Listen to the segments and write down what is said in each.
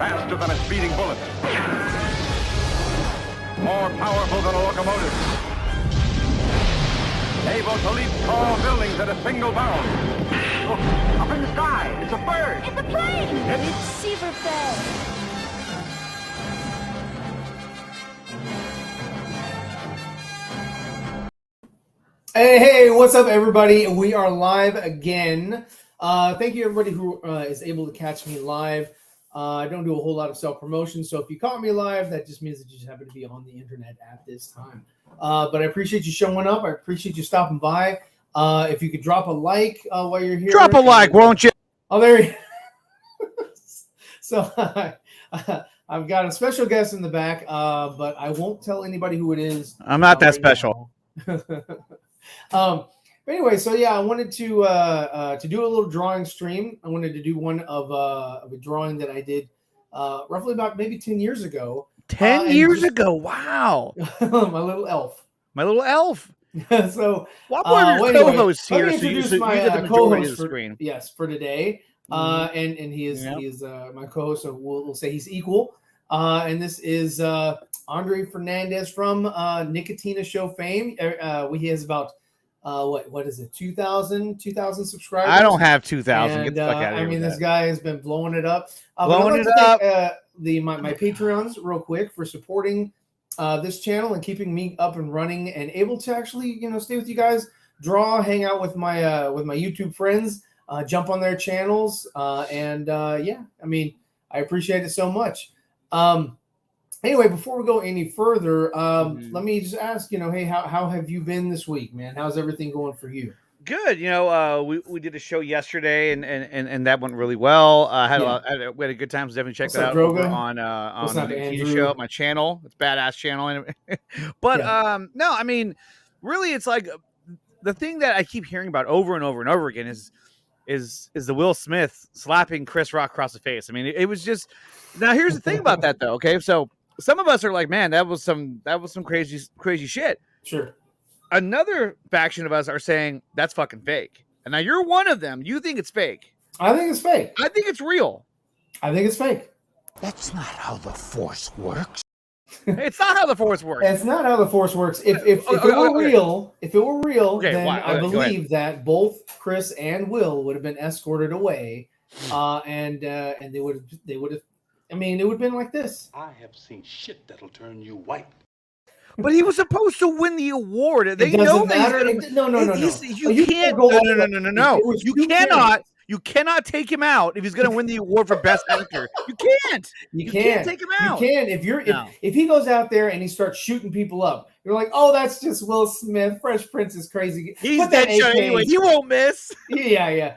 faster than a speeding bullet, more powerful than a locomotive, able to leap tall buildings at a single bound. Look, up in the sky, it's a bird. It's a plane. It's Zeeverfett. Hey, what's up, everybody? We are live again. Thank you, everybody who is able to catch me live. I don't do a whole lot of self-promotion, so if you caught me live, that just means that you just happen to be on the internet at this time. But I appreciate you showing up. I appreciate you stopping by. If you could drop a like while you're here. Drop a like, won't you? Oh, there you So I've got a special guest in the back, but I won't tell anybody who it is. I'm not that special. But anyway, so yeah, I wanted to do a little drawing stream. I wanted to do one of a drawing that I did roughly about maybe 10 years ago. 10 years ago, wow. My little elf. My little elf. So one of your co-hosts here, let me so introduce you my get the majority co-host of the screen. for today. And he is my co-host, so we'll say he's equal. And this is Andre Fernandez from Nicotina Show fame. He has about what is it, 2,000 subscribers? I don't have 2,000. And, Get the fuck out of here. I mean, this guy has been blowing it up. Blowing it up. up. My Patreons real quick for supporting this channel and keeping me up and running and able to actually, stay with you guys, draw, hang out with my YouTube friends, jump on their channels, and I mean, I appreciate it so much. Anyway, before we go any further, let me just ask, hey, how have you been this week, man? How's everything going for you? Good. We did a show yesterday and that went really well. We had a good time. So definitely check that out over on the Nicotina Show, my channel. It's a badass channel. But no, I mean, really, it's like the thing that I keep hearing about over and over and over again is the Will Smith slapping Chris Rock across the face. I mean, it was just. Now here's the thing about that though. Okay, so some of us are like, man, that was some crazy shit. Sure. Another faction of us are saying that's fucking fake. And now you're one of them. You think it's fake. I think it's fake. I think it's real. I think it's fake. That's not how the Force works. It's not how the Force works. It's not how the Force works. If it were real, then I believe that both Chris and Will would have been escorted away, and they would have. I mean, it would have been like this. I have seen shit that'll turn you white. But he was supposed to win the award. They know that. No. You can't. No. You cannot take him out if he's going to win the award for best actor. You can't. You can't take him out. You can if he goes out there and he starts shooting people up. You're like, oh, that's just Will Smith. Fresh Prince is crazy. He's Deadshot anyway. He won't miss. Yeah.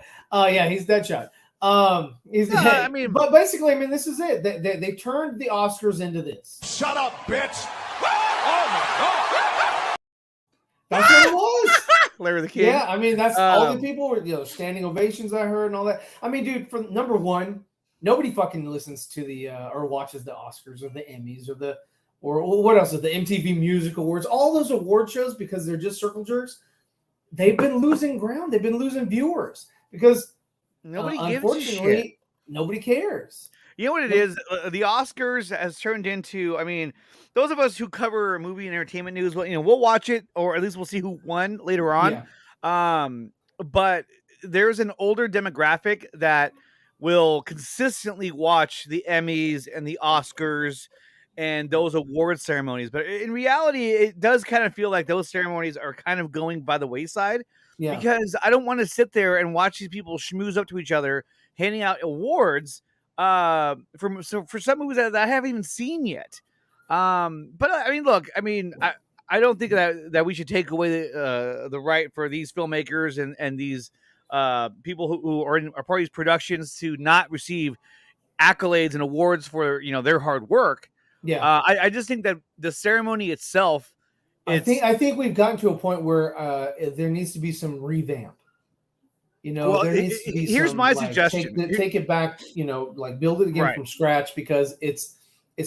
He's Deadshot. I mean, but basically, I mean, this is it. They turned the Oscars into this. Shut up, bitch! oh my God! That's what it was. Larry the King. Yeah, I mean, that's all the people were, standing ovations. I heard and all that. I mean, dude, for number one, nobody fucking listens to the or watches the Oscars or the Emmys or what else is the MTV Music Awards. All those award shows, because they're just circle jerks. They've been losing ground. They've been losing viewers because. Nobody gives a shit. Nobody cares. You know what it is? The Oscars has turned into. I mean, those of us who cover movie and entertainment news, we'll watch it, or at least we'll see who won later on. Yeah. But there's an older demographic that will consistently watch the Emmys and the Oscars and those award ceremonies. But in reality, it does kind of feel like those ceremonies are kind of going by the wayside. Yeah. Because I don't want to sit there and watch these people schmooze up to each other, handing out awards for some movies that I haven't even seen yet. But I mean, look, I don't think that we should take away the right for these filmmakers and these people who are part of these productions to not receive accolades and awards for their hard work. Yeah, I just think that the ceremony itself. I think we've gotten to a point where there needs to be some revamp. There needs to be. Here's my suggestion: take it back. Build it again from scratch, because it's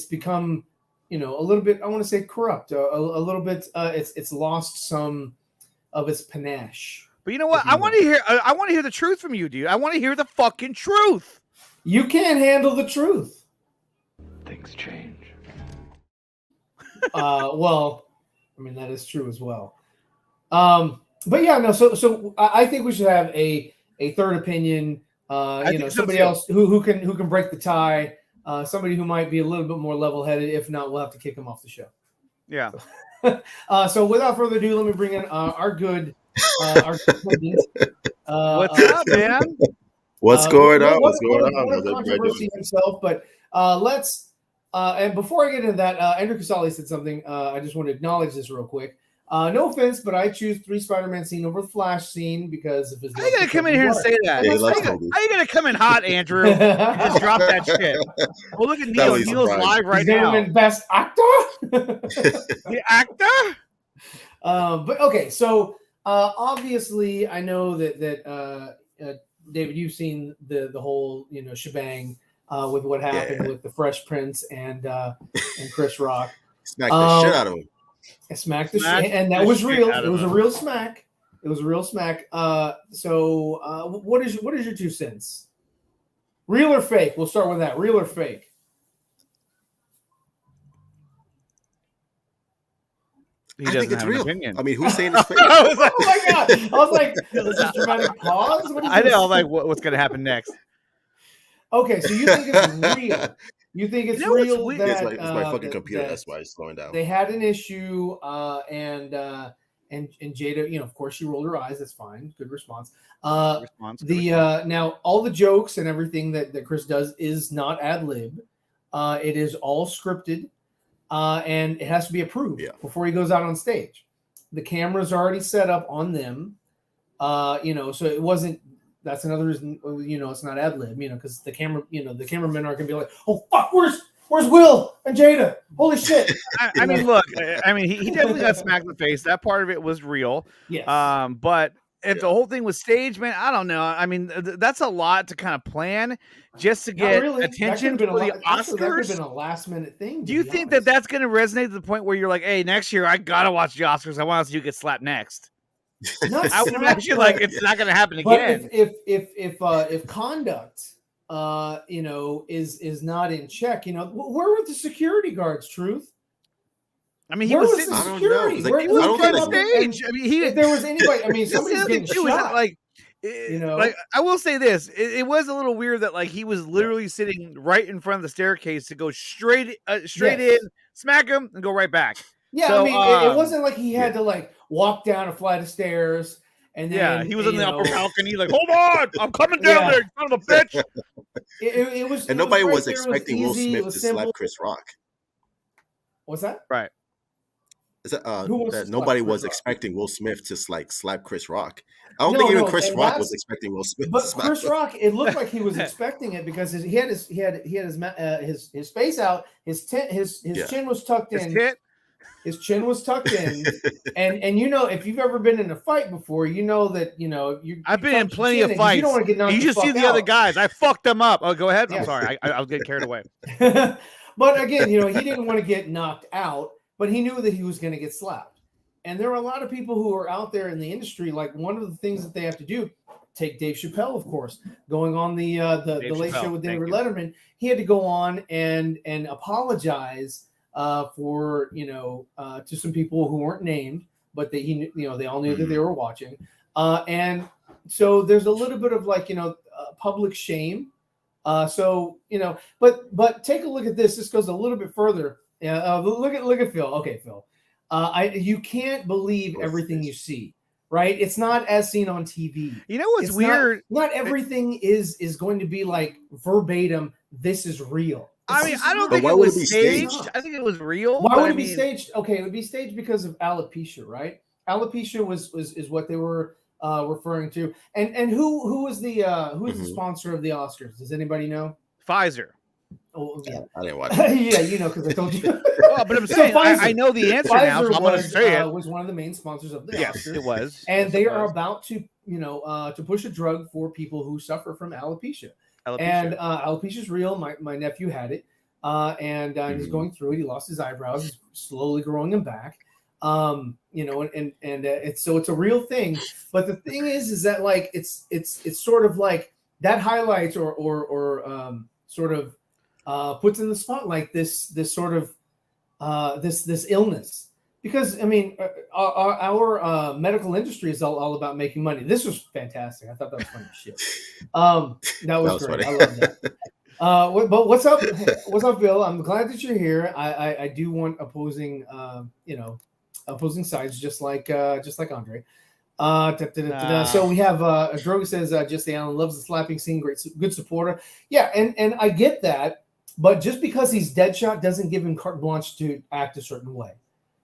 become a little bit. I want to say corrupt. A little bit. It's lost some of its panache. But you know what? I want to hear. I want to hear the truth from you, dude. I want to hear the fucking truth. You can't handle the truth. Things change. Well, I mean, that is true as well. But yeah, no. So I think we should have a third opinion. Somebody else who can break the tie. Somebody who might be a little bit more level-headed. If not, we'll have to him off the show. Yeah. So without further ado, let me bring in our good. What's up, man? What's going on? What's going on? How's Controversy himself, but let's. And before I get into that, Andrew Casali said something. I just want to acknowledge this real quick. No offense, but I choose 3 Spider-Man scene over the Flash scene because of his. How you gonna come in here and say that? Yeah, how you gonna come in hot, Andrew? Just drop that shit. Well, look at Neil. Neil's live right now. Best actor. The actor. But okay, so obviously, I know that David, you've seen the whole shebang with what happened with the Fresh Prince and Chris Rock. Smacked the shit out of him. Smacked the shit, and that was real. It was a real smack. It was a real smack. So what is your 2 cents? Real or fake? We'll start with that. Real or fake? I think it's real. I mean, who's saying it's fake? I was like, oh my god! I was like, is this dramatic pause? I know. I'm like, what's going to happen next? Okay, so you think it's real? You think it's real? It's my fucking computer. That's why it's slowing down. They had an issue, and Jada, of course, she rolled her eyes. That's fine. Good response. Now all the jokes and everything that Chris does is not ad lib. It is all scripted, and it has to be approved before he goes out on stage. The camera's already set up on them, so it wasn't. That's another reason, it's not ad lib, because the cameramen are gonna be like, oh fuck, where's Will and Jada? Holy shit! I mean, look, he definitely got smacked in the face. That part of it was real. Yes. But if the whole thing was staged, man, I don't know. I mean, that's a lot to kind of plan just to get attention for the Oscars. That could have been a last minute thing. Do you think that that's going to resonate to the point where you're like, hey, next year I gotta watch the Oscars. I want to see who gets slapped next. I would imagine it's not going to happen again. If conduct, is not in check, where were the security guards? Truth. I mean, he was sitting. Security. He was on the stage. I mean, if there was anybody. Somebody's getting shot. I will say this: it was a little weird that he was literally sitting right in front of the staircase to go straight in, smack him, and go right back. Yeah, so, it wasn't like he had to walk down a flight of stairs and then he was in the upper balcony, hold on, I'm coming down there, son of a bitch. It was, and nobody was expecting Will Smith to slap Chris Rock. What's that? Right. Is that nobody was expecting Will Smith to slap Chris Rock. I don't think even Chris Rock was expecting Will Smith. But Chris Rock, it looked like he was expecting it because he had his face out, his chin was tucked in. His chin was tucked in, and if you've ever been in a fight before, that I've been in plenty of fights. You don't want to get knocked. You just see the other guys. I fucked them up. Oh, go ahead. I'm sorry. I was getting carried away. But again, he didn't want to get knocked out, but he knew that he was going to get slapped. And there are a lot of people who are out there in the industry. Like one of the things that they have to do, take Dave Chappelle, of course, going on the Late Show with David Letterman. He had to go on and apologize. For to some people who weren't named, but they all knew that they were watching, and so there's a little bit of public shame. But take a look at this. This goes a little bit further. Look at Phil. Okay, Phil. You can't believe everything you see, right? It's not as seen on TV. You know what's weird? Not everything is going to be verbatim. This is real. I mean, I don't think it was staged. I think it was real. Why would it be staged? Okay, it would be staged because of alopecia, right? Alopecia is what they were referring to. And who is the sponsor of the Oscars? Does anybody know? Pfizer. Oh yeah, I didn't watch it. Yeah, because I told you. But I'm saying I know the answer now, so I'm going to say it. Was one of the main sponsors of the Oscars. Yes, it was. And they are about to to push a drug for people who suffer from alopecia. And alopecia is real. My nephew had it, and he's going through it. He lost his eyebrows. He's slowly growing them back. It's a real thing. But the thing is that it's sort of like that highlights or sort of puts in the spotlight this sort of this illness. Because I mean, our medical industry is all about making money. This was fantastic. I thought that was funny as shit. That was great. Funny. I love that. But what's up? What's up, Bill? I'm glad that you're here. I do want opposing sides, just like Andre. So we have Droga says Jesse Allen loves the slapping scene, good supporter. Yeah, and I get that, but just because he's Deadshot doesn't give him carte blanche to act a certain way.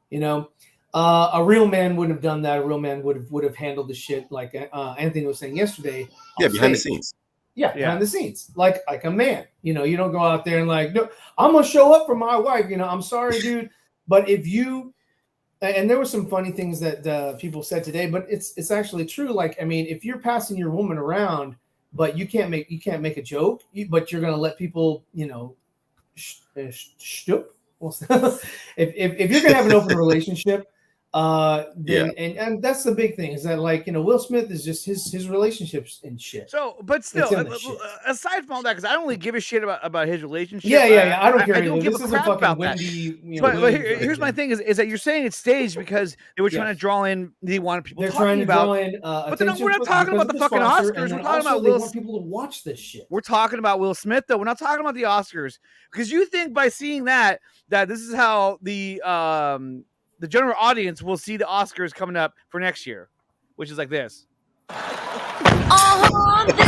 You know, a real man wouldn't have done that. A real man would have handled the shit like Anthony was saying yesterday. Yeah, behind the scenes. Yeah, behind the scenes, like a man. You know, you don't go out there and like, no, I'm gonna show up for my wife. You know, I'm sorry, dude, but if you, and there were some funny things that people said today, but it's actually true. Like, I mean, if you're passing your woman around, but you can't make a joke, but you're gonna let people, you know, stoop. If you're gonna have an open relationship, then and that's the big thing is that, like, you know, Will Smith is just his relationships and shit. So, but still, aside from all that, because I don't really give a shit about his relationship. Yeah. I don't care. I don't give a crap about that. But here's my thing: is that you're saying it's staged because they were trying to draw in. They wanted people talking about. But then we're not talking about the fucking Oscars. We're talking about Will. Want people to watch this shit. We're talking about Will Smith, though. We're not talking about the Oscars, because you think by seeing that this is how the general audience will see the Oscars coming up for next year, which is like this. This my shit.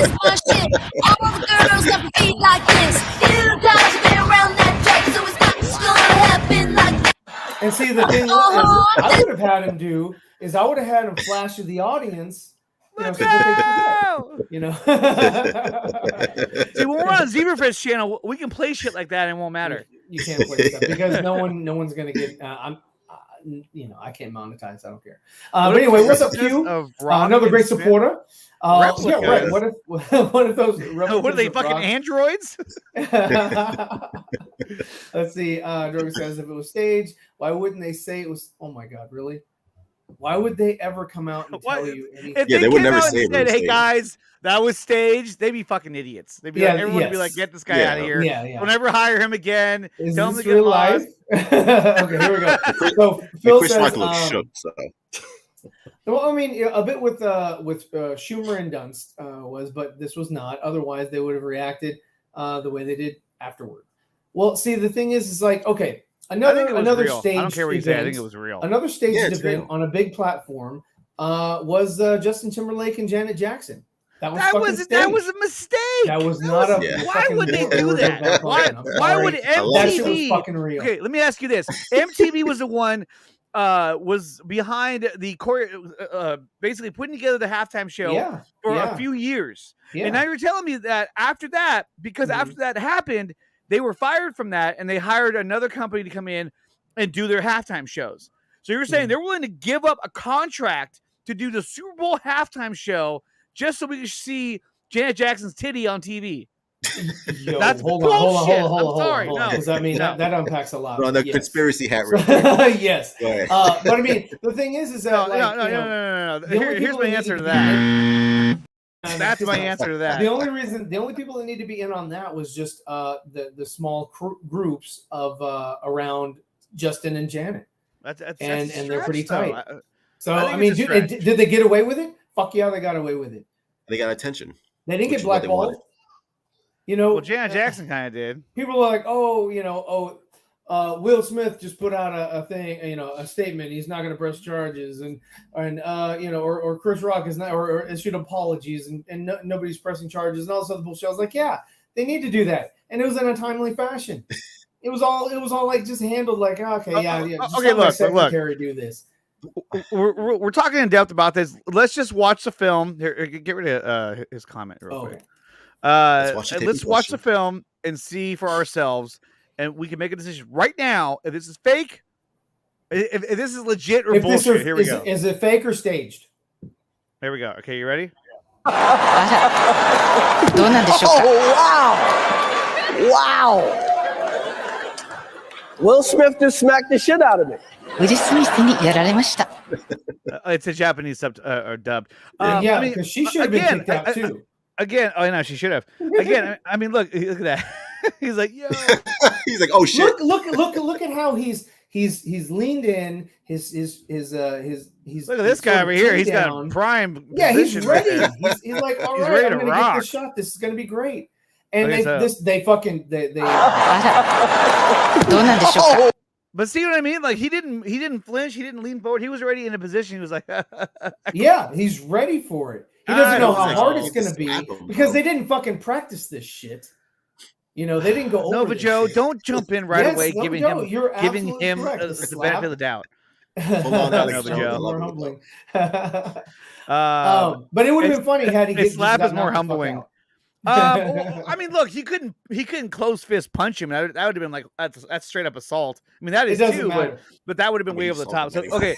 All the girls got feet like this. You guys been around that track, so it's not just gonna happen like that. And see, the thing I would have had him do is I would have had him flash to the audience. You know, so that they forget, you know. See, when we're on Zeeverfett's channel, we can play shit like that and it won't matter. You can't play stuff because no one's gonna get. I can't monetize. I don't care. But anyway, what's up, Q? Another great supporter. Yeah, right. What if those? What are they, fucking androids? Let's see. Droga says if it was staged, why wouldn't they say it was? Oh my God, really? Why would they ever come out and tell you anything? If they would never say it. Hey guys, that was staged. They'd be fucking idiots. They'd be like, everyone would be like, get this guy out of here. Don't ever hire him again. Tell him to get life. Okay, here we go. So Phil says, shook, so. Well, I mean, a bit with Schumer and Dunst was, but this was not. Otherwise, they would have reacted the way they did afterward. Well, see, the thing is like, okay. Another stage. I don't care what you say. I think it was real. Another staged event on a big platform was Justin Timberlake and Janet Jackson. That was a mistake. That was not a. Why would they do that? Why would MTV? That shit was fucking real. Okay, let me ask you this: MTV was the one was behind the basically putting together the halftime show for a few years, and now you're telling me that after that, because after that happened, they were fired from that, and they hired another company to come in and do their halftime shows. So you're saying they're willing to give up a contract to do the Super Bowl halftime show just so we can see Janet Jackson's titty on TV? Yo, that's hold bullshit. on. Sorry, no. Because I mean that unpacks a lot. On the conspiracy hat, right? Yes. But I mean, the thing is that no. Here's my answer to that. That's my answer to that. The only people that need to be in on that was just the small groups of around Justin and Janet. That's and they're pretty tight. So I mean, did they get away with it? Fuck yeah, they got away with it. They got attention. They didn't get blackballed. You know, well, Janet Jackson kind of did. People are like, Will Smith just put out a thing, a statement. He's not going to press charges, or Chris Rock is not, or issued apologies, and nobody's pressing charges, and all this other bullshit. I was like, yeah, they need to do that, and it was in a timely fashion. It was all like just handled like, okay, just okay, look, secretary do this. We're talking in depth about this. Let's just watch the film. Here, get rid of his comment real quick. Let's watch the film and see for ourselves, and we can make a decision right now if this is fake, if this is legit or bullshit. Here we go. Is it fake or staged? Here we go. Okay, you ready? Oh, wow. Will Smith just smacked the shit out of me. It's a Japanese or dubbed. Yeah, because she should have been kicked out too. Again, oh no, she should have. Again, I mean, look at that. He's like, yo. He's like, oh shit. Look at how he's leaned in. He's Look at this guy over here. He's got prime. Yeah, he's ready. He's like, all right, ready I'm to gonna rock. get this shot. This is gonna be great. And Okay, they But see what I mean? Like he didn't flinch. He didn't lean forward. He was already in a position. He was like, yeah, he's ready for it. He doesn't know how like, hard it's gonna slap be him, because bro. they didn't fucking practice this shit. You know, they didn't go over. No, but this Joe, shit. don't jump in right away, No, giving Joe, him you're the absolutely benefit of the doubt. Full on Alex No, but Jones, Joe. I love More it. humbling. Uh, But it would have been funny had he his just slap got is more knocked the fuck humbling. out. Well, I mean, look, he couldn't close fist punch him. That would have been like that's straight up assault. I mean, that is It doesn't too, matter. but that would have been way over the top. So okay,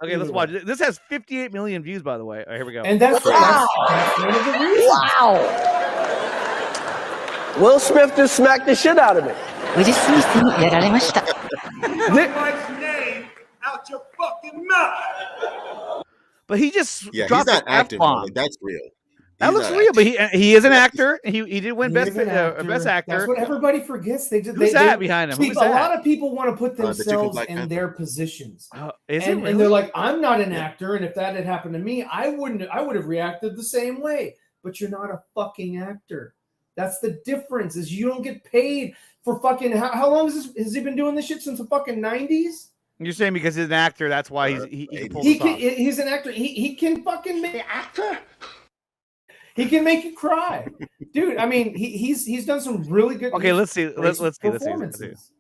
Either let's watch it. This has 58 million views, by the way. All right, here we go. And that's one of the reasons. Wow. Will Smith just smacked the shit out of me. ウィル・スミスにやられました。 But he just Yeah, he's dropped not an acting. Bro. F-bomb. Like, that's real. That He's looks not real, acting. but he is an actor. He did win He best is an best actor. That's what everybody forgets. They just Who's that behind him? See, Who's a that? lot of people want to put the chick from themselves Black in Panther. their positions. Is it And really? they're like, I'm not an actor, and if that had happened to me, I would have reacted the same way. But you're not a fucking actor. That's the difference. Is you don't get paid for fucking how long has he been doing this shit since the fucking 90s? You're saying because he's an actor, that's why he can pull He this can, off. he's an actor. He can fucking make actor. He can make you cry, dude. I mean, he's done some really good. Okay, let's see. Let's see. Let's see. Performances.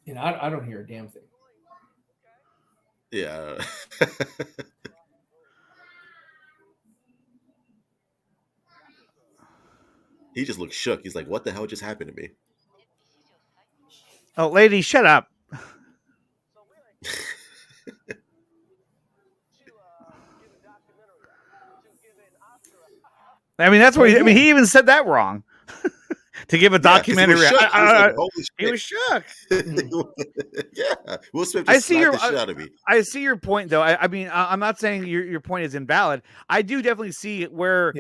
You know, I don't hear a damn thing. Yeah. He just looked shook. He's like, what the hell just happened to me? Oh, lady, shut up. I mean, that's where he even said that wrong. To give a documentary. He was shook. Yeah. Will Smith just I see slapped the shit out of me. I see your point, though. I mean, I'm not saying your point is invalid. I do definitely see where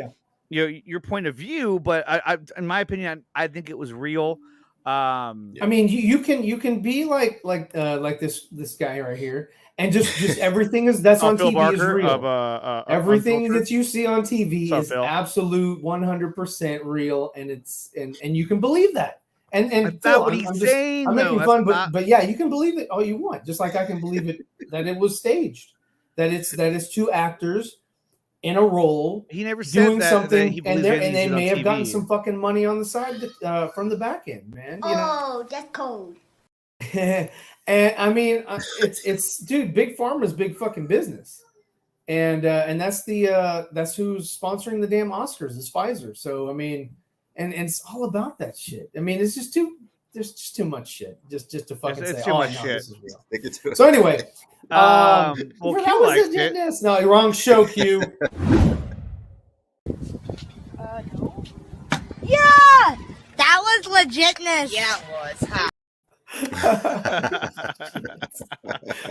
your point of view, but I in my opinion, I think it was real. I mean, you can be like this guy right here, and just everything that's on Phil TV Barker is real. of, Everything Unfiltered. that you see on TV What's is up, Phil? absolute 100% real, and it's and you can believe that. And That's Phil, not what he's saying, I'm making though. fun, That's but yeah, you can believe it all you want, just like I can believe it that it was staged, that it's two actors in a role. He never said doing that something, he and believes they anything may on have gotten TV. some fucking money on the side from the back end, man. You know? Oh, that's cold. And I mean, it's dude, big pharma's big fucking business, and that's that's who's sponsoring the damn Oscars is Pfizer. So I mean, and it's all about that shit. I mean, it's just there's just too much shit just to fucking It's say. too Oh, much no, shit. this is real. So anyway, Well, that Q was liked it. it. Yes, no, wrong show, Q. Yeah, that was legitness. Yeah, it was. Huh?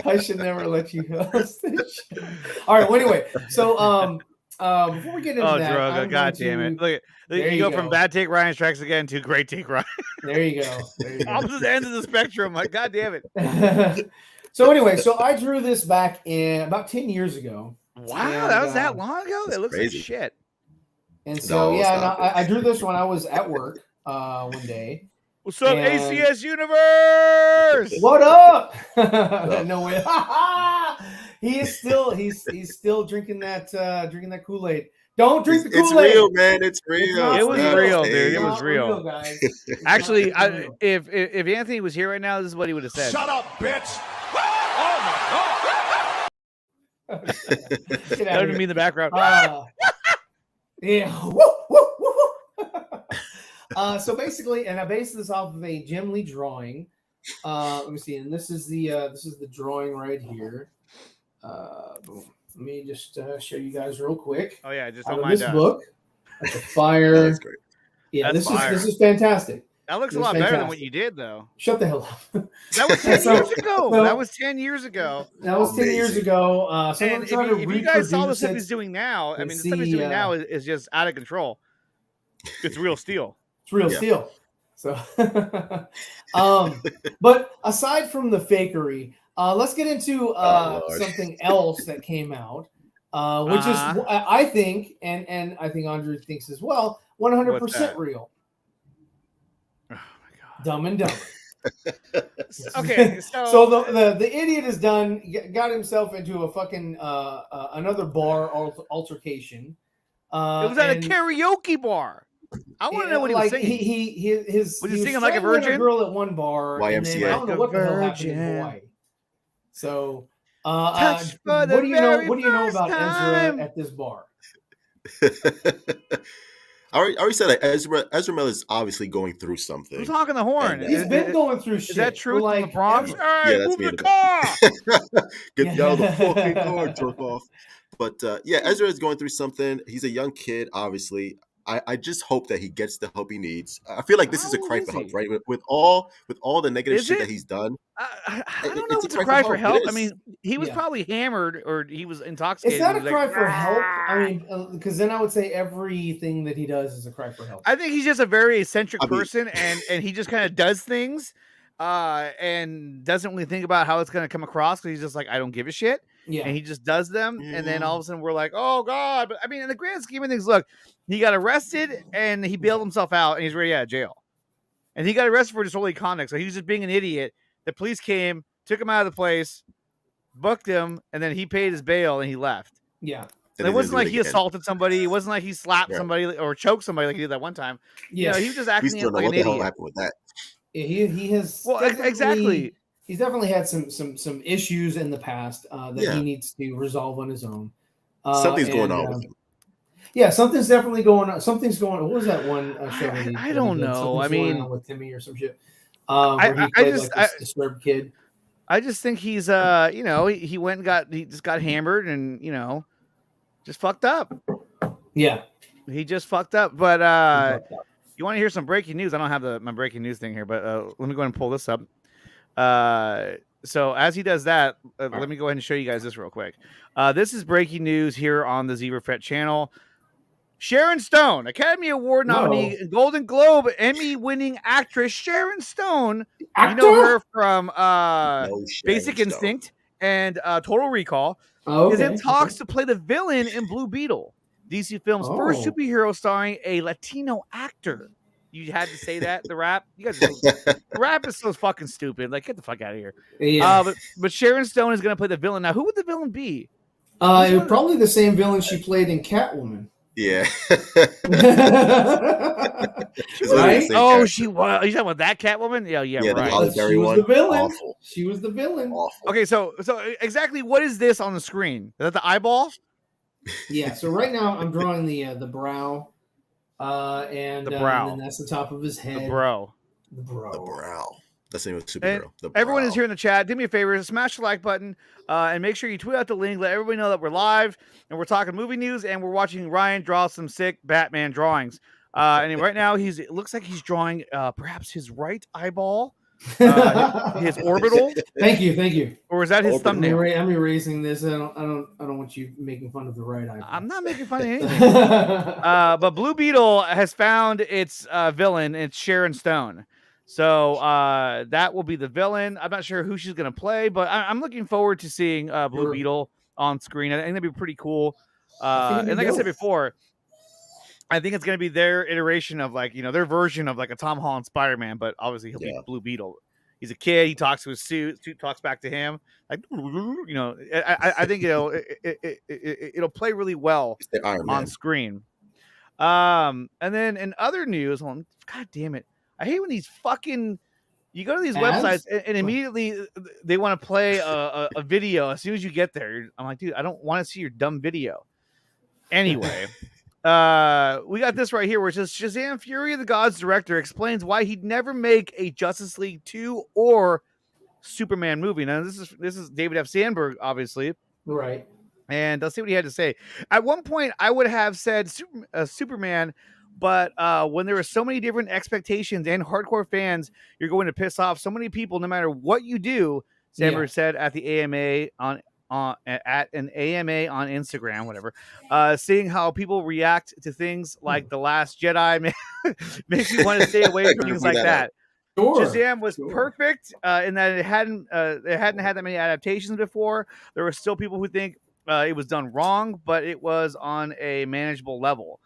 I should never let you host this shit. All right. Well, anyway, so before we get into that, Droga, I'm God going damn it! to- Look, There you you go from go. bad take Ryan strikes again to great take Ryan. There you go. There you go. Opposite ends of the spectrum. Like, God damn it! So anyway, so I drew this back in about 10 years ago. Wow, And, that was that long ago. It looks crazy. like shit. And so No, yeah, stop I drew this when I was at work one day. What's up, And- ACS Universe? What up? No way. He's still drinking that Kool-Aid. Don't drink the It's Kool-Aid. real, man. It's real. not It was Stop. real, Hey, dude. It was Not real. guys. It's Actually, not real. if Anthony was here right now, this is what he would have said. Shut up, bitch! Get That out would of be me in the background. Yeah. Woo, woo, woo, woo. So basically, and I based this off of a Jim Lee drawing. Let me see, and this is the drawing right here. Boom. Let me just show you guys real quick. Oh yeah, just Out don't of mind this us. book, like a fire. That's great. Yeah, That's fire. this is fantastic. That looks It a was lot better than fantastic. what you did, though. Shut the hell up. That was 10 years ago. That was 10 years ago. That was 10 years Amazing. ago. So I'm And gonna try to if you guys saw the reproduce stuff it. he's doing now, I and mean, the stuff he's see, doing now is just out of control. It's real steel. It's real steel. So, but aside from the fakery, let's get into something else that came out, which is I think, and I think Andre thinks as well, 100% real. Oh my god! Dumb and Dumber. Okay, so the idiot is done. Got himself into a fucking another bar altercation. It was at a karaoke bar. I want to know what he was singing. Was he singing like a virgin? A girl at one bar, YMCA. and then I don't know what the hell happened in Hawaii. So, what do you know? What do you know about Ezra at this bar? I already said that Ezra Miller is obviously going through something. Who's honking the horn? He's been going through shit. Is that true? Like, from the Bronx? Yeah, that's move me. the car. Get out of the fucking car, jerk off. But Ezra is going through something. He's a young kid, obviously. I just hope that he gets the help he needs. I feel like this is a cry for help, right? With all the negative shit that he's done. I don't know if it's a cry for help. I mean, he was probably hammered or he was intoxicated. It's not a cry for help. I mean, because then I would say everything that he does is a cry for help. I think he's just a very eccentric person, and he just kind of does things and doesn't really think about how it's going to come across because he's just like, I don't give a shit. Yeah. And he just does them. And then all of a sudden we're like, oh, God. But I mean, in the grand scheme of things, look, he got arrested and he bailed himself out and he's already out of jail. And he got arrested for disorderly conduct. So he was just being an idiot. The police came, took him out of the place, booked him, and then he paid his bail and he left. Yeah. And it wasn't like he assaulted somebody. It wasn't like he slapped somebody or choked somebody like he did that one time. Yeah. You know, he was just acting like an idiot. What happened with that? Yeah, he has. Well, exactly. He's definitely had some issues in the past that he needs to resolve on his own. Something's going on with him. Yeah, something's definitely going on. Something's going on. What was that one show? I don't know. I mean, with Timmy or some shit. Where he played like this disturbed kid. I just think he's you know, he went and he just got hammered and you know, just fucked up. Yeah, he just fucked up. But you want to hear some breaking news? I don't have my breaking news thing here, but let me go ahead and pull this up. So as he does that, let me go ahead and show you guys this real quick. This is breaking news here on the Zeeverfett channel. Sharon Stone, Academy Award nominee, Golden Globe Emmy-winning actress Sharon Stone. You know her from Basic Instinct and Total Recall. Is in talks to play the villain in Blue Beetle, DC Films' first superhero starring a Latino actor. You had to say that, the rap? You guys the rap is so fucking stupid. Like, get the fuck out of here. Yeah. But Sharon Stone is going to play the villain. Now, who would the villain be? Probably the same villain she played in Catwoman. Yeah. Right? Oh, she was. Are you talking about that Catwoman? Yeah, right. She was the villain. Awful. She was the villain. Awful. Okay, so exactly what is this on the screen? Is that the eyeball? Yeah, so right now I'm drawing the brow. And then that's the top of his head. The brow. That's the name of the superhero. Everyone is here in the chat. Do me a favor, smash the like button, and make sure you tweet out the link. Let everybody know that we're live and we're talking movie news and we're watching Ryan draw some sick Batman drawings. And right now it looks like he's drawing perhaps his right eyeball, his orbital. Thank you. Or is that his thumbnail? I'm erasing this. I don't want you making fun of the right eyeball. I'm not making fun of anything. But Blue Beetle has found its villain. It's Sharon Stone. So that will be the villain. I'm not sure who she's going to play, but I'm looking forward to seeing Blue Beetle on screen. I think that'd be pretty cool. And like I said before, I think it's going to be their iteration of like, you know, their version of like a Tom Holland Spider-Man, but obviously he'll be Blue Beetle. He's a kid. He talks to his suit talks back to him. Like, you know, I think it'll play really well on screen. And then in other news, God damn it. I hate when these fucking you go to these websites and immediately they want to play a video as soon as you get there. I'm like, dude, I don't want to see your dumb video. Anyway, we got this right here where it says Shazam Fury of the Gods director explains why he'd never make a Justice League 2 or Superman movie. Now this is David F. Sandberg, obviously. Right. And let's see what he had to say. At one point, I would have said Superman But when there are so many different expectations and hardcore fans, you're going to piss off so many people no matter what you do. Sandberg said at the AMA at an AMA on Instagram, whatever, seeing how people react to things like The Last Jedi makes you want to stay away from things like that. Sure, Shazam was perfect in that it hadn't had that many adaptations before. There were still people who think it was done wrong, but it was on a manageable level.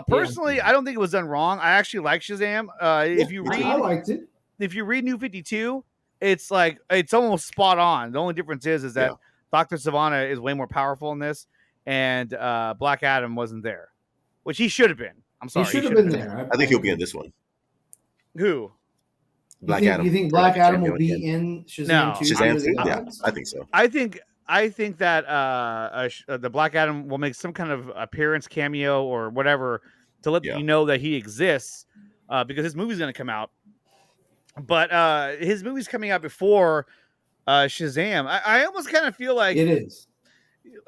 Personally, I don't think it was done wrong. I actually like Shazam. If you read, I liked it. If you read New 52, it's like it's almost spot on. The only difference is that Dr. Sivana is way more powerful in this, and Black Adam wasn't there, which he should have been. I'm sorry, he should have been there. I think he'll be in this one. Who? Black Adam. You think Black Adam will be in Shazam? No. 2? Shazam 2? Yeah, I think so. I think that the Black Adam will make some kind of appearance, cameo, or whatever to let you know that he exists, because his movie's going to come out. But his movie's coming out before Shazam. I almost kind of feel like it is,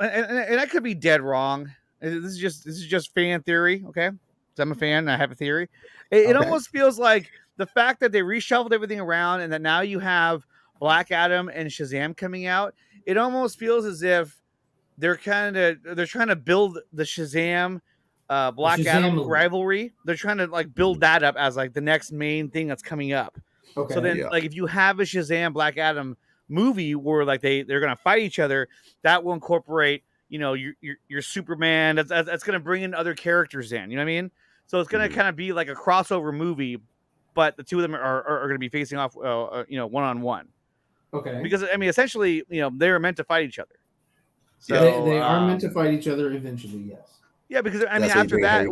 and I could be dead wrong. This is just fan theory, okay? Because I'm a fan and I have a theory. It almost feels like the fact that they reshuffled everything around and that now you have Black Adam and Shazam coming out. It almost feels as if they're trying to build the Shazam Black Adam rivalry. They're trying to like build that up as like the next main thing that's coming up. Okay. So then like if you have a Shazam Black Adam movie where like they're gonna fight each other, that will incorporate, you know, your Superman. That's gonna bring in other characters in. You know what I mean? So it's gonna kind of be like a crossover movie, but the two of them are gonna be facing off, you know, one-on-one. Okay. Because I mean, essentially, you know, they're meant to fight each other. So they are meant to fight each other eventually. Yes. Yeah, because I mean, after that,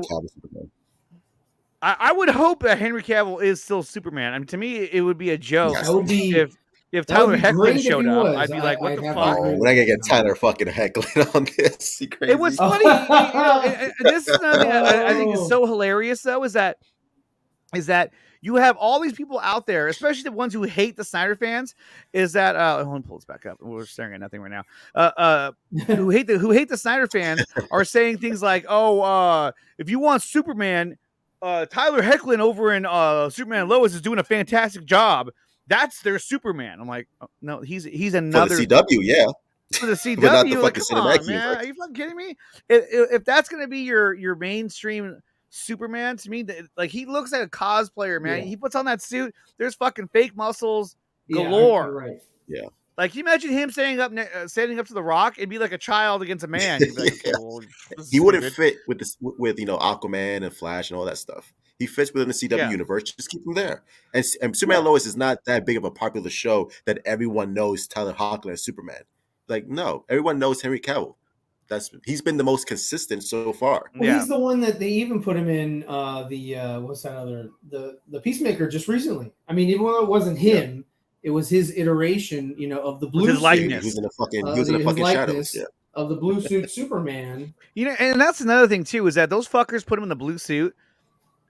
I would hope that Henry Cavill is still Superman. I mean, to me, it would be a joke if Tyler Hoechlin showed up. I'd be like, "What the fuck?" Oh, we're not gonna get Tyler fucking Hoechlin on this. It was funny. You know, this is another thing I think is so hilarious, though, is that you have all these people out there, especially the ones who hate the Snyder fans. Is that hold on, pull this back up. We're staring at nothing right now. Who hate the Snyder fans are saying things like, "Oh, if you want Superman, Tyler Hoechlin over in Superman Lois is doing a fantastic job. That's their Superman." I'm like, oh, no, he's another for the CW, yeah. For the CW, but not the like, fucking come on, cinematic man, universe. are you fucking kidding me? If that's gonna be your mainstream Superman, to me, like he looks like a cosplayer, man. Yeah. He puts on that suit. There's fucking fake muscles galore. Yeah, right. Yeah. Like, can you imagine him standing up to the Rock? It'd be like a child against a man. You'd be like, okay, well, he wouldn't fit with you know, Aquaman and Flash and all that stuff. He fits within the CW universe. Just keep him there. And Superman Lois is not that big of a popular show that everyone knows Tyler Hoechlin as Superman. Like, no, everyone knows Henry Cavill. He's been the most consistent so far. Well, he's the one that they even put him in the Peacemaker just recently. I mean, even though it wasn't him, it was his iteration, you know, of the blue suit. Likeness. He was in a fucking shadows. Yeah. Of the blue suit Superman. You know, and that's another thing too, is that those fuckers put him in the blue suit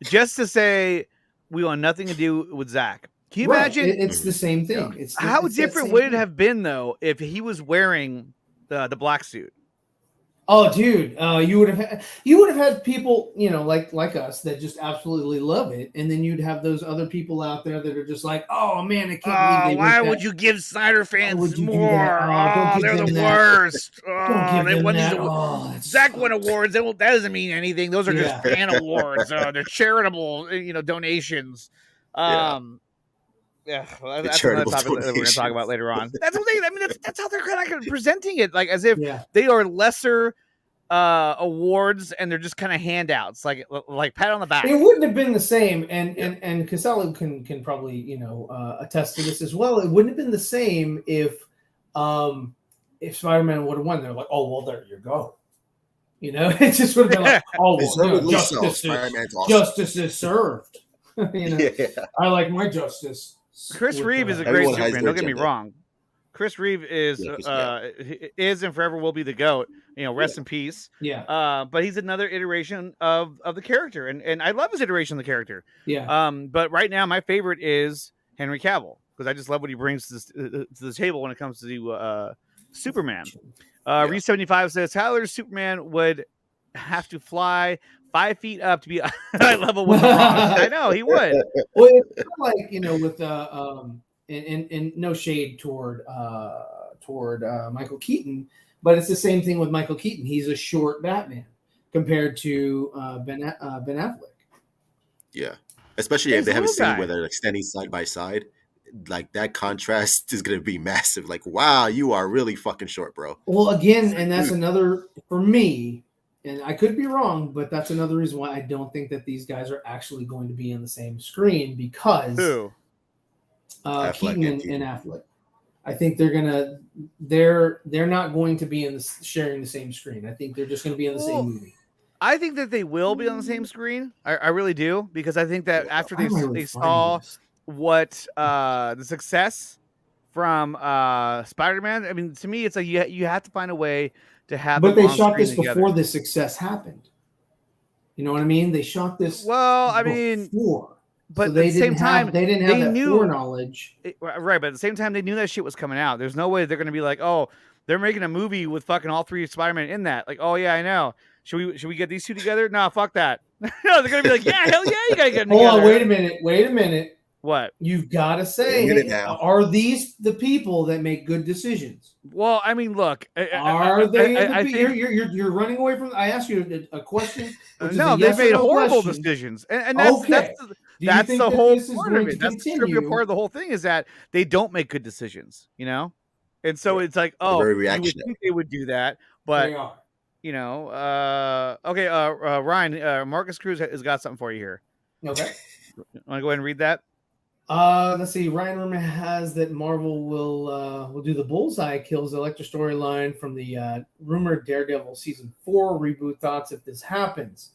just to say we want nothing to do with Zach. Can you imagine? It's the same thing. Yeah. How different would it have been though if he was wearing the black suit? Oh, dude, you would have had people, you know, like us that just absolutely love it, and then you'd have those other people out there that are just like, oh man, I can't believe why would you give Snyder fans more? They're the worst. Zach won awards. That doesn't mean anything. Those are just fan awards. They're charitable, you know, donations. Yeah, well, that's another topic that we're going to talk about later on. That's what I mean, that's how they're kind of presenting it, like as if they are lesser awards and they're just kind of handouts, like pat on the back. It wouldn't have been the same, and Casella can probably, you know, attest to this as well. It wouldn't have been the same if Spider-Man would have won. They're like, oh well, there you go. You know, it just would have been like, oh well, justice is served. You know, I like my justice. Chris Reeve is a great Superman. Don't get me wrong. Chris Reeve is and forever will be the GOAT. You know, rest in peace. Yeah. But he's another iteration of the character, and I love his iteration of the character. Yeah. But right now, my favorite is Henry Cavill because I just love what he brings to the table when it comes to Superman. Reeve 75 says Tyler's Superman would have to fly 5 feet up to be eye level with The Rock. I know he would. Well, it's kind of like with and no shade toward Michael Keaton, but it's the same thing with Michael Keaton. He's a short Batman compared to Ben Affleck. Yeah, especially if they have a scene where they're like standing side by side. Like that contrast is going to be massive. Like, wow, you are really fucking short, bro. Well, again, and that's another for me, and I could be wrong, but that's another reason why I don't think that these guys are actually going to be on the same screen because Keaton and Affleck. I think they're not going to be sharing the same screen. I think they're just going to be in the same movie. I think that they will be on the same screen. I really do, because I think that after they saw what the success from Spider-Man, I mean, to me, it's like you have to find a way to have. But they shot this before the success happened. You know what I mean? They shot this. Well, I mean, before. But so at the same time, they didn't have that foreknowledge. Right, but at the same time, they knew that shit was coming out. There's no way they're going to be like, oh, they're making a movie with fucking all 3 Spider-Man in that. Like, oh yeah, I know. Should we get these 2 together? Nah, fuck that. No, they're gonna be like, yeah, hell yeah, you gotta get them together. Hold on, wait a minute. What? You've got to say, are these the people that make good decisions? Well, I mean, look, are they? You're running away from. I asked you a question. No, they made horrible decisions, and that's the whole part of it. That's the part of the whole thing is that they don't make good decisions, you know, and so it's like, oh, very you would think they would do that, but they are. You know, okay, Ryan, Marcus Cruz has got something for you here. Okay, want to go ahead and read that? Let's see. Ryan Rumor has that Marvel will do the Bullseye Kills Electra storyline from the rumored Daredevil season 4 reboot. Thoughts if this happens?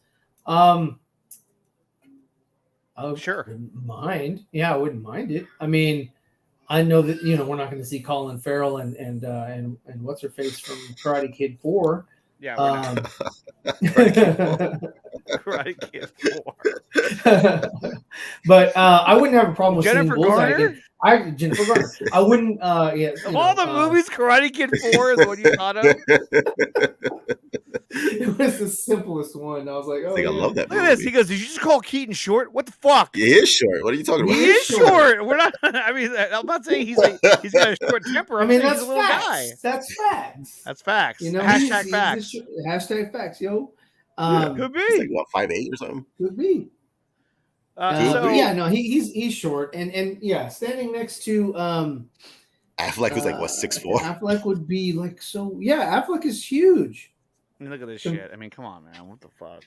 Sure. Wouldn't mind. Yeah, I wouldn't mind it. I mean, I know that we're not going to see Colin Farrell and what's her face from Karate Kid 4. Yeah, Karate Kid 4. But I wouldn't have a problem with Jennifer Garner. Jennifer Garner. I wouldn't. Yeah. Of all the movies, Karate Kid 4 is what you thought of. It was the simplest one. I was like, oh, I love that movie. Look at this. He goes, "Did you just call Keaton short? What the fuck? He is short. What are you talking about? He is short. We're not. I mean, I'm not saying he's got a short temper. I mean, that's he's a little facts. guy. That's facts. That's facts. Hashtag facts. Hashtag facts, yo. Could be. He's like what, 5'8" or something. Could be. Yeah, no, he's short, and yeah, standing next to Affleck was like what 6'4". Affleck would be like so. Yeah, Affleck is huge. I mean, look at this shit. I mean, come on, man. What the fuck?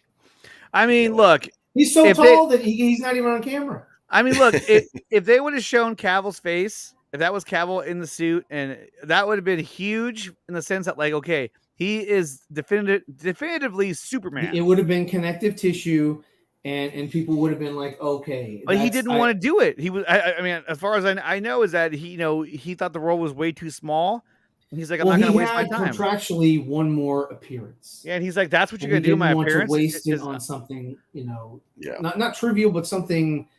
I mean, look. He's so tall that he's not even on camera. I mean, look. if they would have shown Cavill's face, if that was Cavill in the suit, and that would have been huge in the sense that, like, okay, he is definitively Superman. It would have been connective tissue. And people would have been like, okay. But he didn't want to do it. He was. I mean, as far as I know, is that he thought the role was way too small. And he's like, I'm not going to waste my time. Contractually, one more appearance. Yeah, and he's like, that's what you're going to do. My appearance. To waste it on something, not trivial, but something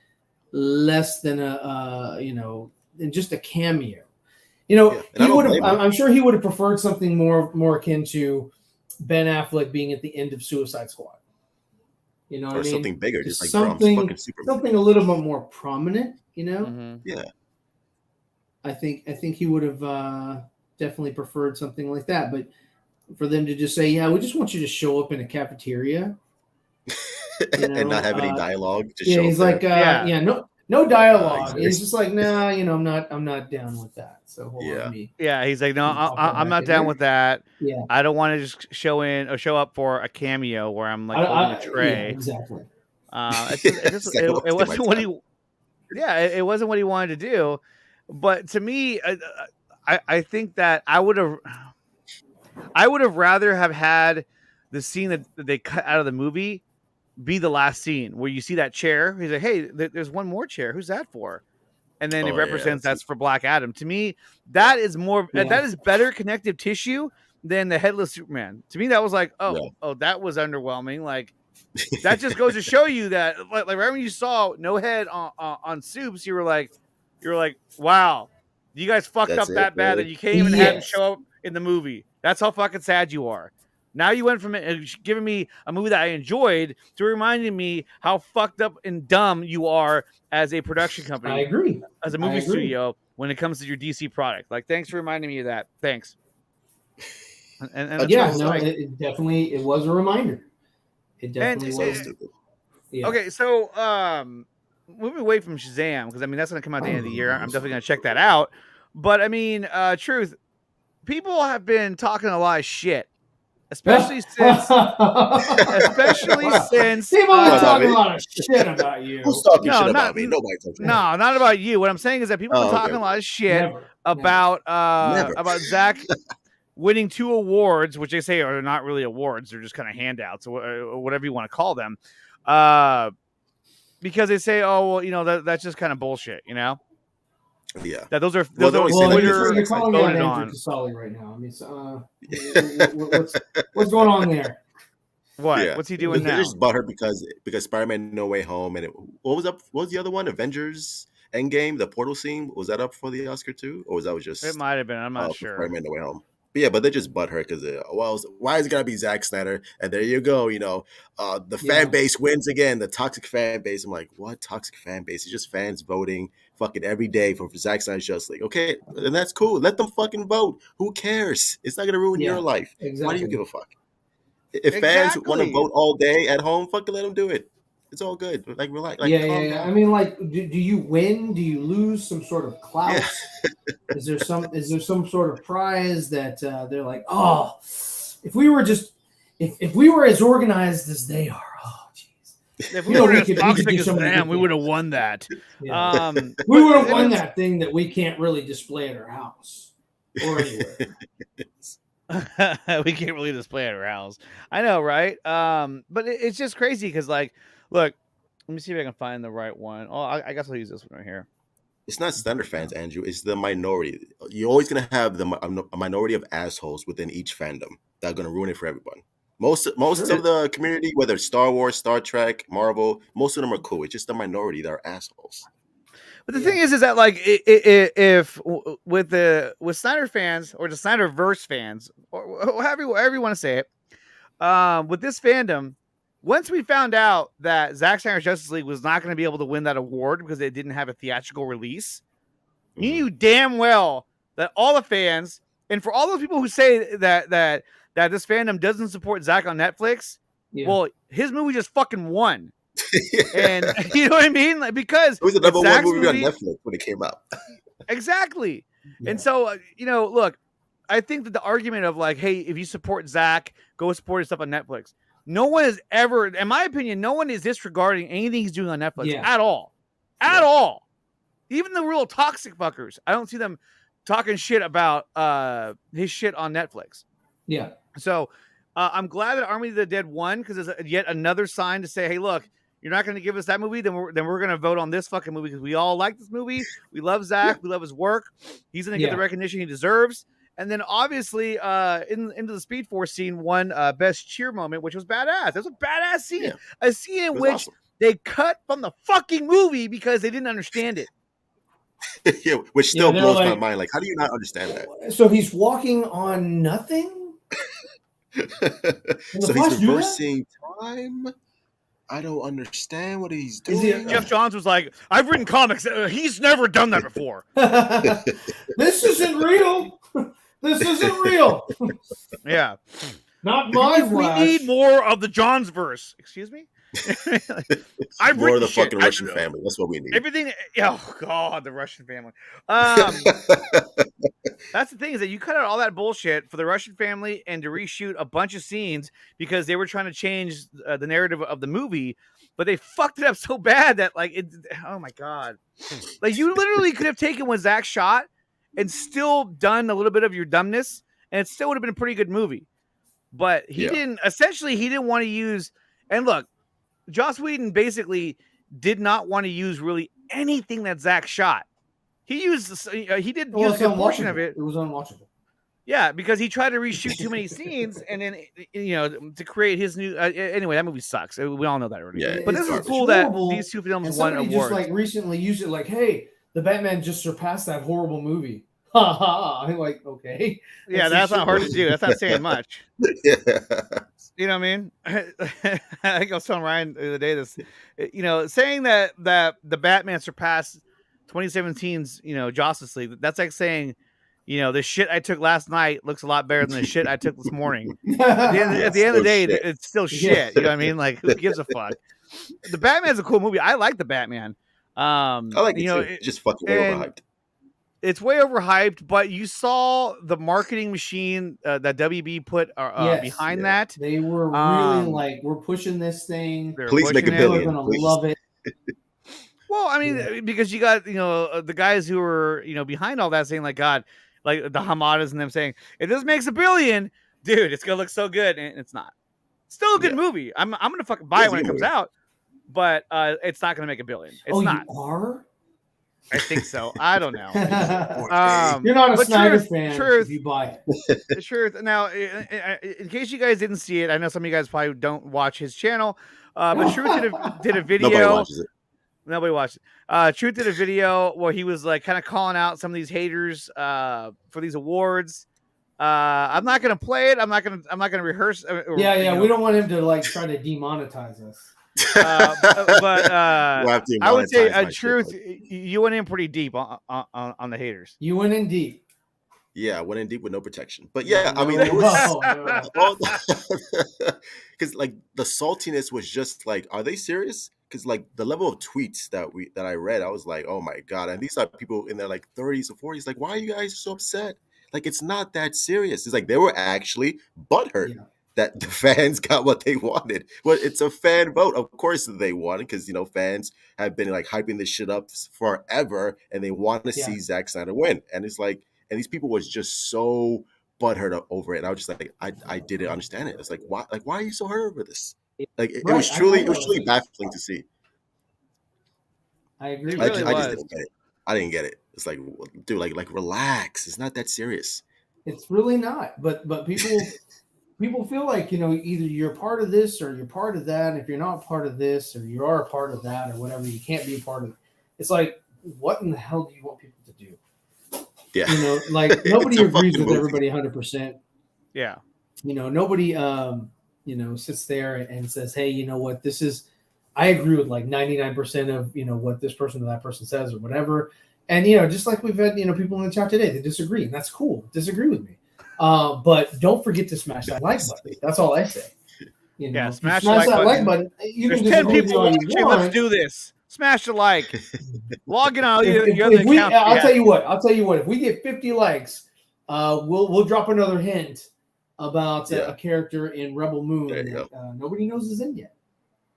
less than than just a cameo. He would have. I'm sure he would have preferred something more akin to Ben Affleck being at the end of Suicide Squad. You know what I mean? Something bigger, just like something Superman. Something a little bit more prominent. Mm-hmm. Yeah. I think he would have definitely preferred something like that, but for them to just say, "Yeah, we just want you to show up in a cafeteria," and not have any dialogue. He's like, no dialogue. He's just like, nah, I'm not down with that. So hold on me. Yeah, he's like, no, I'm not down with that. Yeah, I don't want to just show up for a cameo where I'm like holding a tray. Yeah, exactly. It wasn't what he. Yeah, it wasn't what he wanted to do. But to me, I think that I would have rather have had the scene that they cut out of the movie be the last scene where you see that chair. He's like, hey, there's one more chair. Who's that for? And then it represents that's for Black Adam. To me, that is more that is better connective tissue than the headless Superman. To me, that was like, oh, that was underwhelming. Like that just goes to show you that like right when you saw no head on Supes, you were like, wow, you guys fucked up that bad that you can't even have him show up in the movie. That's how fucking sad you are. Now you went from giving me a movie that I enjoyed to reminding me how fucked up and dumb you are as a production company. I agree. As a movie studio when it comes to your DC product. Like, thanks for reminding me of that. Thanks. And yeah, no, it definitely was a reminder. It definitely was. Yeah. Okay, so moving away from Shazam, because I mean that's gonna come out at the end of the year. I'm definitely gonna check that out. But I mean, truth, people have been talking a lot of shit. Especially since people are talking a lot of shit about you. Who's talking shit about me? Nobody talking. No, not about you. What I'm saying is that people are talking a lot of shit about Zach winning 2 awards, which they say are not really awards; they're just kind of handouts or whatever you want to call them. Because they say, oh, well, you know, that's just kind of bullshit, you know. Yeah, that those are you're calling me on Casali right now. I mean, what's going on there? What? Yeah. What's he doing now? They just bought her because Spider-Man No Way Home and what was the other one? Avengers Endgame, the portal scene, was that up for the Oscar too, or was that just? It might have been. I'm not sure. Spider-Man No Way Home. But yeah, but they just butt her because why is it gotta be Zack Snyder? And there you go, you know, the fan base wins again, the toxic fan base. I'm like, what toxic fan base? It's just fans voting fucking every day for Zack Snyder's Justice League. Okay, and that's cool. Let them fucking vote. Who cares? It's not gonna ruin your life. Exactly. Why do you give a fuck? If fans want to vote all day at home, fucking let them do it. It's all good. Like relax. Like, I mean, like, do you win? Do you lose some sort of clout? Yeah. Is there some sort of prize that they're like, oh, if we were as organized as they are, oh jeez. If we were as toxic as them, we would have won that. Yeah. We would have won that thing that we can't really display at our house or anywhere. We can't really display at our house. I know, right? But it's just crazy because, like, look, let me see if I can find the right one. Oh, I guess I'll use this one right here. It's not standard fans, Andrew. It's the minority. You're always going to have a minority of assholes within each fandom that are going to ruin it for everyone. Most of the community, whether it's Star Wars, Star Trek, Marvel, most of them are cool. It's just the minority that are assholes. But the thing is that, like, if with Snyder fans or the Snyderverse fans, or however you want to say it, with this fandom, once we found out that Zack Snyder's Justice League was not going to be able to win that award because it didn't have a theatrical release, you knew damn well that all the fans, and for all those people who say that this fandom doesn't support Zack on Netflix, well, his movie just fucking won. And you know what I mean? Like, because it was the number one movie on Netflix when it came out. Exactly. Yeah. And so, you know, look, I think that the argument of like, hey, if you support Zack, go support his stuff on Netflix. No one is ever, in my opinion, no one is disregarding anything he's doing on Netflix at all. At all. Even the real toxic fuckers. I don't see them talking shit about his shit on Netflix. Yeah. So I'm glad that Army of the Dead won because it's yet another sign to say, hey, look, you're not going to give us that movie, then we're going to vote on this fucking movie because we all like this movie. We love Zack. We love his work. He's going to get the recognition he deserves. And then obviously into the Speed Force scene won best cheer moment, which was badass. That was a badass scene. Yeah. A scene in which they cut from the fucking movie because they didn't understand it. Yeah, which still blows my mind. Like, how do you not understand that? So he's walking on nothing? So he's reversing time? I don't understand what he's doing. Jeff Johns was like, I've written comics. He's never done that before. This isn't real. This isn't real. Yeah. Not my Flash. We need more of the Johns verse. Excuse me? I've more of the fucking Russian family. That's what we need. Everything. Oh, God, the Russian family. That's the thing is that you cut out all that bullshit for the Russian family and to reshoot a bunch of scenes because they were trying to change the narrative of the movie, but they fucked it up so bad that, like, oh, my God. Like, you literally could have taken what Zack shot and still done a little bit of your dumbness, and it still would have been a pretty good movie. But he didn't want to use, and look, Joss Whedon basically did not want to use really anything that Zack shot. He used, he did use a portion of it. It was unwatchable. Yeah, because he tried to reshoot too many scenes, and then, you know, to create his new. Anyway, that movie sucks. We all know that already. Yeah, but this is cool that these two films won awards. Just like recently used it, like, hey, the Batman just surpassed that horrible movie. I'm like, okay. Yeah, That's that's the not hard to shit. do. That's not saying much. Yeah. You know what I mean? I think I was telling Ryan the other day this, saying that the Batman surpassed 2017's, Justice League. That's like saying, the shit I took last night looks a lot better than the shit I took this morning. At the end of the day, it's still shit. You know what I mean? Like, who gives a fuck? The Batman's a cool movie. I like the Batman. I like it too. It's just fucking way overhyped. It's way overhyped, but you saw the marketing machine that WB put behind that. They were really like, we're pushing this thing. Please make $1 billion. We're gonna love it. Well, I mean, because you got the guys who are behind all that saying like, God, like the Hamadas and them saying, if this makes $1 billion, dude, it's gonna look so good, and it's not. Still a good movie. I'm gonna fucking buy it when it comes out, but it's not gonna make $1 billion. It's not. You are? I think so. I don't know. You're not a Snyder fan if you buy it. Truth. Now, in case you guys didn't see it, I know some of you guys probably don't watch his channel, but Truth did a video. Nobody watches it. Nobody watched it. Truth did a video where he was like kind of calling out some of these haters for these awards. I'm not gonna play it. I'm not gonna rehearse. We don't want him to like try to demonetize us. But I would say, Truth, you went in pretty deep on the haters. You went in deep. Yeah, I went in deep with no protection. But yeah, I mean, it was because like the saltiness was just like, are they serious? Because like the level of tweets that I read, I was like, oh my God. And these are people in their like 30s or 40s. Like, why are you guys so upset? Like, it's not that serious. It's like they were actually butthurt that the fans got what they wanted. Well, it's a fan vote. Of course they won because, fans have been like hyping this shit up forever and they want to see Zack Snyder win. And it's like, and these people was just so butthurt over it. And I was just like, I didn't understand it. It's like, why are you so hurt over this? Like, it was truly baffling to see. I agree. I just didn't get it. I didn't get it. It's like, dude, like relax. It's not that serious. It's really not. But people feel like, either you're part of this or you're part of that. And if you're not part of this or you are a part of that or whatever, you can't be a part of it. It's like, what in the hell do you want people to do? Yeah. Like nobody agrees with everybody 100%. Yeah. Nobody, sits there and says, hey, you know what, I agree with like 99% of, what this person or that person says or whatever. And, just like we've had, people in the chat today, they disagree, and that's cool. Disagree with me. But don't forget to smash that like button. That's all I say. Smash that like button. You There's 10 people watching. Let's do this. Smash the like. Log in on your other account. I'll tell you what. If we get 50 likes, we'll drop another hint about a character in Rebel Moon that nobody knows is in yet.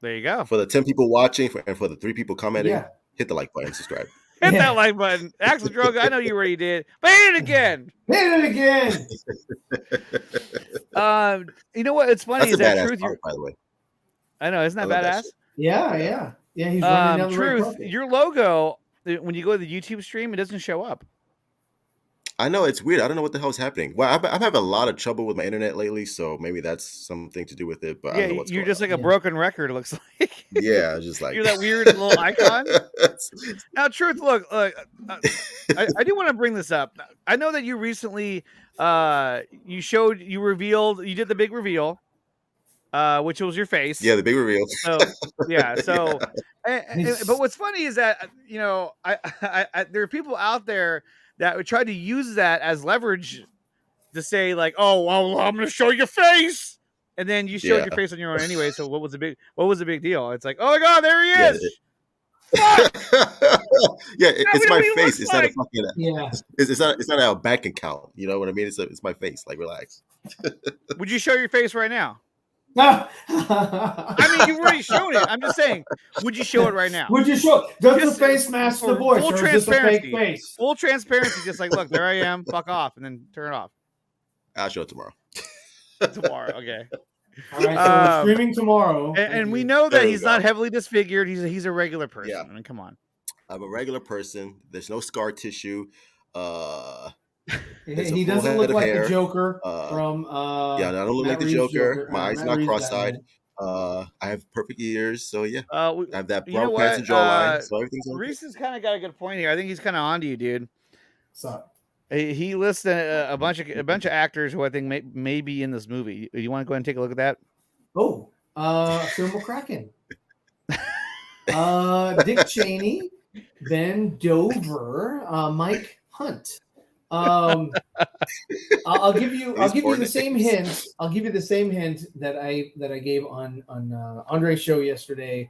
There you go. For the 10 people watching and for the 3 people commenting, hit the like button, subscribe. Hit that like button. Axel Droga, I know you already did, but hit it again. You know what? It's funny. Is that Truth? Part, by the way. I know. Isn't that badass? Yeah. He's running down the Truth. Your logo, when you go to the YouTube stream, it doesn't show up. I know, it's weird. I don't know what the hell is happening. Well, I'm having a lot of trouble with my internet lately, so maybe that's something to do with it. But I don't know what's you're going just on. like a broken record. It looks like. Yeah, just like you're that weird little icon. Now, Truth, look, I do want to bring this up. I know that you recently, you did the big reveal, which was your face. Yeah, the big reveal. So yeah, so, but what's funny is that I there are people out there that would try to use that as leverage to say like, oh, well, I'm going to show your face, and then you showed your face on your own anyway. So what was the big deal? It's like, oh my God, there he is. It's my face. It's not a fucking. It's not a bank account. You know what I mean? It's my face. Like, relax. Would you show your face right now? I mean, you've already shown it. I'm just saying, would you show it right now? Would you show? Does the face mask the voice? Full or transparency. Is this a fake face? Full transparency. Just like, look, there I am. Fuck off, and then turn it off. I'll show it tomorrow. Okay. All right. So streaming tomorrow, and we know that he's not heavily disfigured. He's a regular person. Yeah. I mean, come on. I'm a regular person. There's no scar tissue. He doesn't look like the Joker from. I don't look like the Joker. My eyes are not cross-eyed. I have perfect ears, so yeah. I have that brown pants and jawline, so everything's okay. Reese has kind of got a good point here. I think he's kind of onto you, dude. So He lists a bunch of actors who I think may be in this movie. You want to go ahead and take a look at that? Oh, Phil McCracken, Dick Cheney, Ben Dover, Mike Hunt. I'll give you the same hint. I'll give you the same hint that I gave on Andre's show yesterday.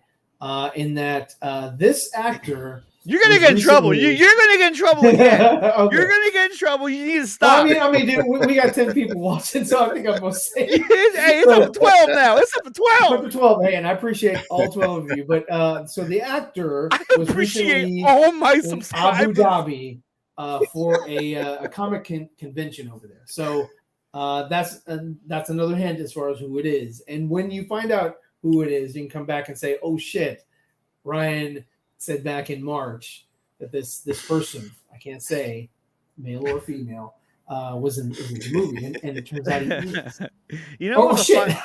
In that this actor, you're gonna get in trouble. You're gonna get in trouble again. Okay. You're gonna get in trouble. You need to stop. Well, I mean, dude, we got 10 people watching, so I think I'm gonna say. Hey, it's up to 12 now. It's up to 12. Up to 12. Hey, and I appreciate all 12 of you. But so the actor was recently all my in subscribers. Abu Dhabi for a comic convention over there. So that's another hint as far as who it is. And when you find out who it is, you can come back and say, "Oh shit, Ryan said back in March that this person, I can't say male or female, was in the movie," and it turns out he is. You know, oh shit.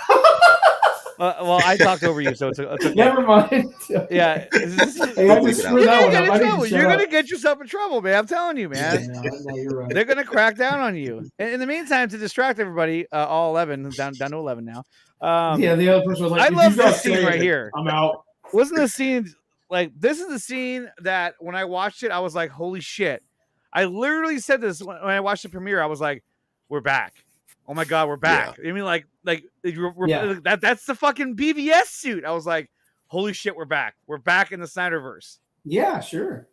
Well, I talked over you, so it's okay. Never mind. Yeah, hey, I just screwed that one up. You're gonna get yourself in trouble, man. I'm telling you, man. Yeah, no, you're right. They're gonna crack down on you. In the meantime, to distract everybody, all 11 down to 11 now. Yeah, the other person was like, I love this scene right here. I'm out. Wasn't the scene like this? Is the scene that when I watched it, I was like, "Holy shit!" I literally said this when I watched the premiere. I was like, "We're back! Oh my god, we're back!" Yeah. I mean, like that's the fucking BVS suit. I was like, "Holy shit, we're back! We're back in the Snyderverse." Yeah, sure.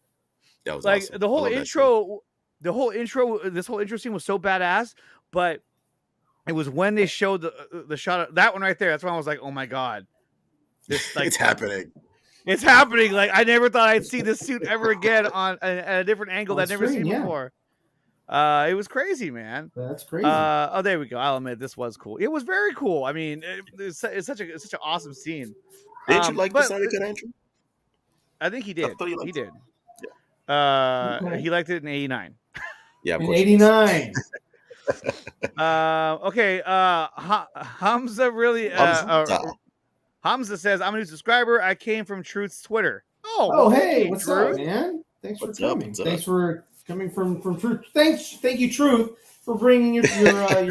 That was like awesome. The whole intro. This whole intro scene was so badass, but it was when they showed the shot of that one right there. That's when I was like, "Oh my god, this like it's happening." It's happening. Like I never thought I'd see this suit ever again on a different angle that I've never seen before. It was crazy, man. That's crazy. Oh, there we go. I'll admit this was cool. It was very cool. I mean, it's such an awesome scene. Didn't you like the Sonic Andrew? I think he did. He did. Yeah. Okay. He liked it in '89. Yeah, of in course. '89. Okay. Hamza really. Hamza says, "I'm a new subscriber. I came from Truth's Twitter." Oh, hey, what's Truth? up, man? Thanks for What's coming. up? Thanks for coming from Truth. Thank you, Truth, for bringing your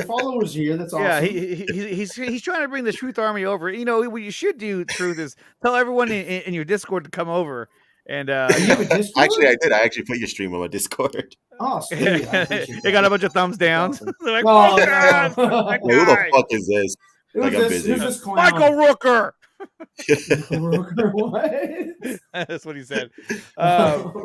followers here. That's awesome. Yeah, he's trying to bring the Truth Army over. You know what you should do, Truth, is tell everyone in your Discord to come over. And you have a Discord? Actually, I did. I actually put your stream on my Discord. Oh, sweet. It got a bunch of thumbs downs. Awesome. They're like, Oh, Like, who the fuck is this? Like, I'm busy. Michael Rooker. What? That's what he said. But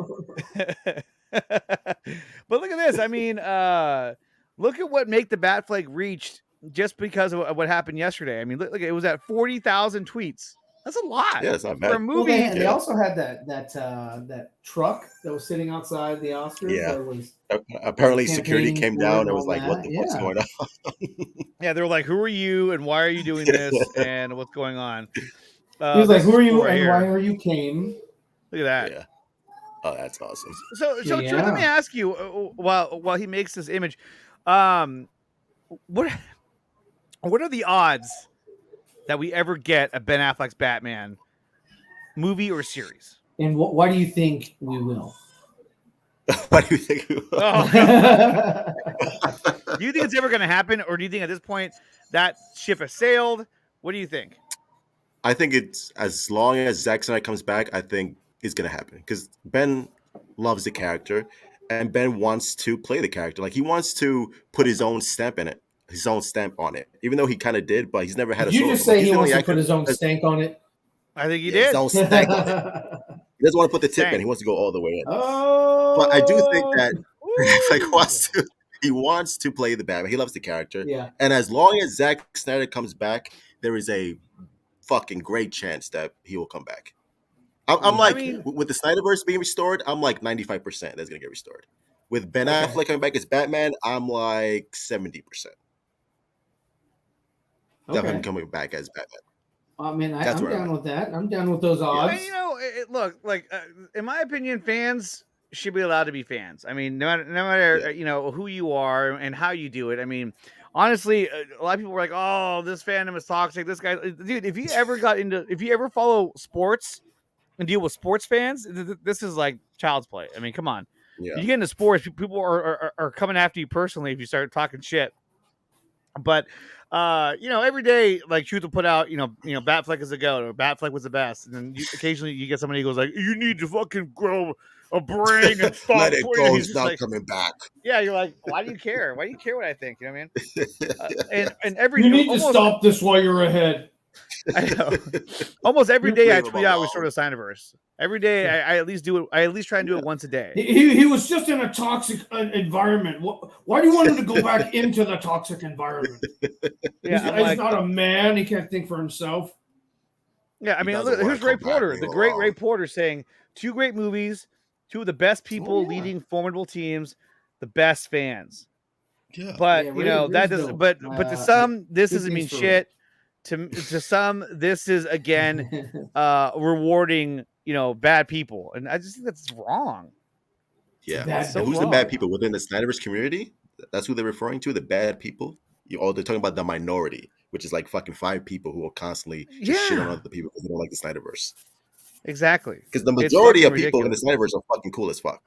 look at this. I mean, look at what Make the Bat Flag reached just because of what happened yesterday. I mean, look, it was at 40,000 tweets. That's a lot. Yeah, it's not bad. For a movie. Well, they also had that truck that was sitting outside the Oscars. Yeah. That was apparently security came down and was like, "What the fuck's going on?" Yeah, they were like, "Who are you and why are you doing this and what's going on?" He was like, "Who are you and why are you came?" Look at that. Yeah. Oh, that's awesome. So Drew, let me ask you, while he makes this image, what are the odds that we ever get a Ben Affleck's Batman movie or series? And why do you think we will? Why do you think? Do you think it's ever going to happen, or do you think at this point that ship has sailed? What do you think? I think it's as long as Zack Snyder comes back, I think it's going to happen because Ben loves the character and Ben wants to play the character. Like he wants to put his own stamp in it, his own stamp on it, even though he kind of did, but he's never had a. Did you just say he wants to put his own stank on it? I think he did. His own stank on it. He doesn't want to put the tip in. He wants to go all the way in. Oh, but I do think that like he wants to play the Batman. He loves the character. Yeah. And as long as Zack Snyder comes back, there is a fucking great chance that he will come back. I'm like, with the Snyderverse being restored, I'm like 95% that's gonna get restored. With Ben Affleck coming back as Batman, I'm like 70%. Of him coming back as Batman. I mean, I'm down with that. I'm down with those odds. You know, look, like in my opinion, fans should be allowed to be fans. I mean, no matter you know who you are and how you do it. I mean, honestly, a lot of people were like, "Oh, this fandom is toxic." This guy, dude. If you ever follow sports and deal with sports fans, this is like child's play. I mean, come on. Yeah. you get into sports, people are coming after you personally if you start talking shit. But every day, like Truth will put out, Batfleck is a goat or Batfleck was the best, and then occasionally you get somebody who goes like, "You need to fucking grow a brain and stop." Let it tweeting." go. He's It's just not like, coming back. yeah, you're like, why do you care? Why do you care what I think? You know what I mean? And every You need to almost, stop this while you're ahead. I know. Almost every day I Leave him tweet out we alone. sort of Snyderverse. Every day I at least do it. I at least try and do it once a day. He was just in a toxic environment. Why do you want him to go back into the toxic environment? Yeah, he's not a man. He can't think for himself. Yeah, I He mean, doesn't look, wanna here's Ray come back Porter, when the you're great wrong. Ray Porter, saying 2 great movies, 2 of the best people yeah. leading formidable teams, the best fans. Yeah. But Yeah, that Ray's doesn't. dope. But to some, this good doesn't mean things for shit. To some, this is again rewarding bad people, and I just think that's wrong. Yeah. Bad so Who's wrong. the bad people within the Snyderverse community? That's who they're referring to. The bad people. They're talking about the minority, which is like fucking 5 people who will constantly just shit on Yeah. other people because they don't like the Snyderverse. Exactly. Because the It's majority of fucking people in the ridiculous. Snyderverse are fucking cool as fuck.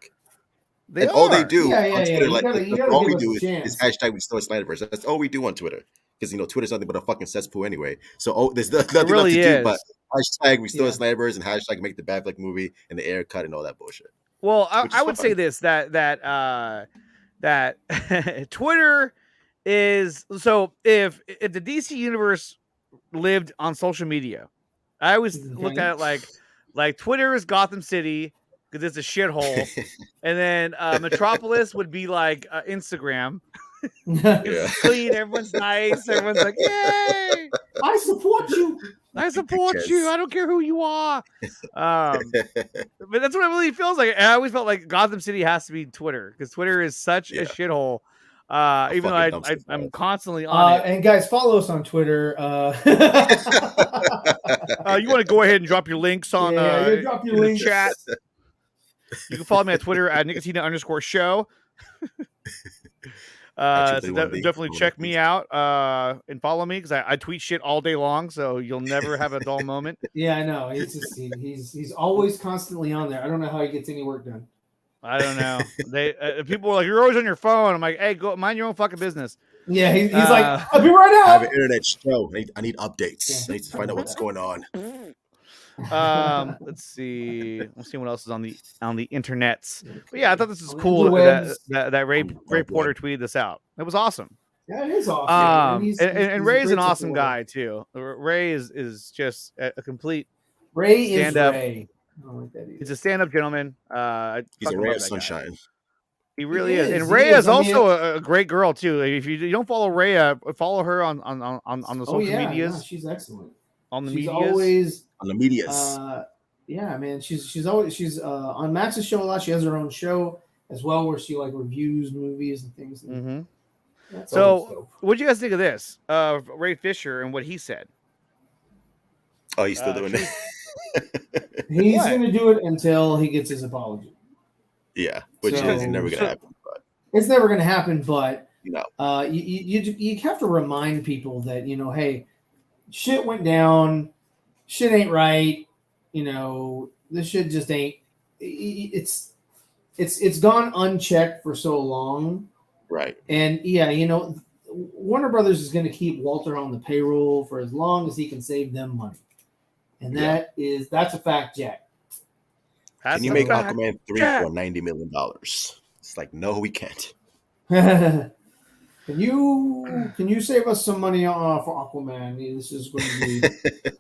They And are. all they do Yeah. on Twitter, You like gotta all give we us do a is chance. hashtag restore Snyderverse. That's all we do on Twitter. Because Twitter's nothing but a fucking cesspool anyway. So there's nothing really left to do but is. hashtag restore Yeah. Snyderverse and hashtag make the Batfleck movie and the air cut and all that bullshit. Well, Which is I would say fine. this that Twitter is so if the DC universe lived on social media, I always looked at it like Twitter is Gotham City because it's a shithole, and then Metropolis would be like Instagram. It's clean, everyone's nice, everyone's like, yay! I support you. I support Yes. you. I don't care who you are. But that's what it really feels like. I always felt like Gotham City has to be Twitter because Twitter is such a shithole. Even though fucking dumpster I'm fire. constantly on it. And guys, follow us on Twitter. You want to go ahead and drop your links on yeah, drop your in the links. chat. You can follow me on Twitter at Nicotina_show. So definitely check me out and follow me because I tweet shit all day long, so you'll never have a dull moment. Yeah, I know. It's just he's always constantly on there. I don't know how he gets any work done. I don't know. They people are like, you're always on your phone. I'm like, hey, go mind your own fucking business. Yeah, he's like, I'll be right I have an out. internet show. I need updates. Yeah. I need to find out what's going on. Let's see. Let's see what else is on the internets. But yeah, I thought this was On the cool interwebs. that Ray boy. Porter tweeted this out. It was awesome. Yeah, it is awesome. And He's a Ray's an great awesome supporter. guy too. Ray is just a complete Ray is stand-up. Ray. I don't like that either. He's a stand-up gentleman. He's a fucking ray love of that guy. sunshine. He really He is. is, And he Ray is. is I mean, also a great girl too. If you don't follow Ray, follow her on the social medias. No, she's excellent. On the She's medias. always On the medias. yeah, man. She's always on Max's show a lot. She has her own show as well where she like reviews movies and things. Mm-hmm. That's always dope. What do you guys think of this? Ray Fisher and what he said. Oh, he's still doing it. He's What? gonna do it until he gets his apology. Yeah, which So- is never gonna happen. But It's never gonna happen, but you know, you have to remind people that hey, shit went down, shit ain't right. This shit just ain't. It's gone unchecked for so long, right? and Warner Brothers is going to keep Walter on the payroll for as long as he can save them money, and that's a fact, Jack. Can you make Aquaman 3 for $90 million? It's like, no, we can't. Can you save us some money for Aquaman? This is going to be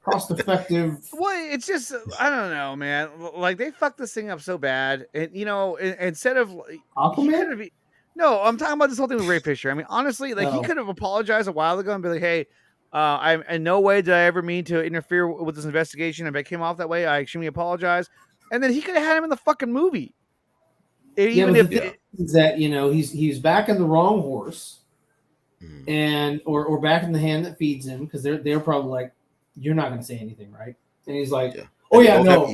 cost effective. Well, it's just I don't know, man. Like they fucked this thing up so bad, and instead of Aquaman. No, I'm talking about this whole thing with Ray Fisher. I mean, honestly, like he could have apologized a while ago and be like, "Hey, I in no way did I ever mean to interfere with this investigation. If I came off that way, I extremely apologize." And then he could have had him in the fucking movie. Even if is that he's back in the wrong horse, and or back in the hand that feeds him because they're probably like, "You're not going to say anything, right?" And he's like, "Oh yeah, no,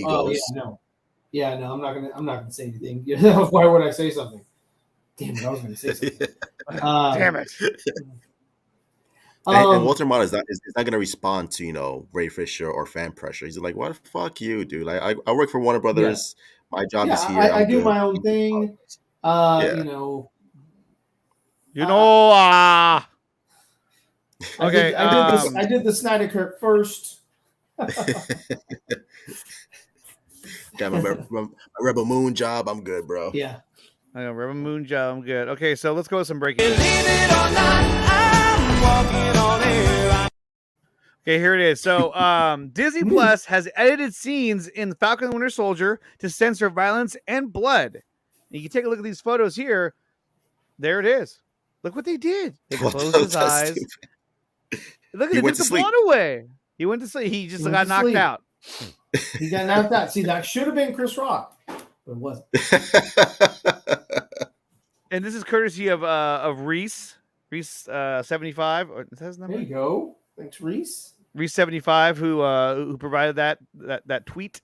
yeah, no, I'm not gonna say anything. Why would I say something? Damn it, I was going to say something. Damn it." And Walter Mott is not going to respond to Ray Fisher or fan pressure. He's like, "What? Fuck you, dude! Like I work for Warner Brothers. My job is here. I do my own thing. You know. Okay. I did the Snyder Cut first. Got my Rebel Moon job. I'm good, bro. Yeah. I know, Rebel Moon job. I'm good. Okay, so let's go with some breaking news. Okay, here it is. So, Disney Plus has edited scenes in Falcon and Winter Soldier to censor violence and blood. And you can take a look at these photos here. There it is. Look what they did. They closed his eyes. Look at it. Took the blood away. He went to sleep. He just got knocked out. He got knocked out. See, that should have been Chris Rock, but it wasn't. And this is courtesy of Reese 75. Or is that his number? There you go. Thanks, Reese. Reese 75, who provided that tweet.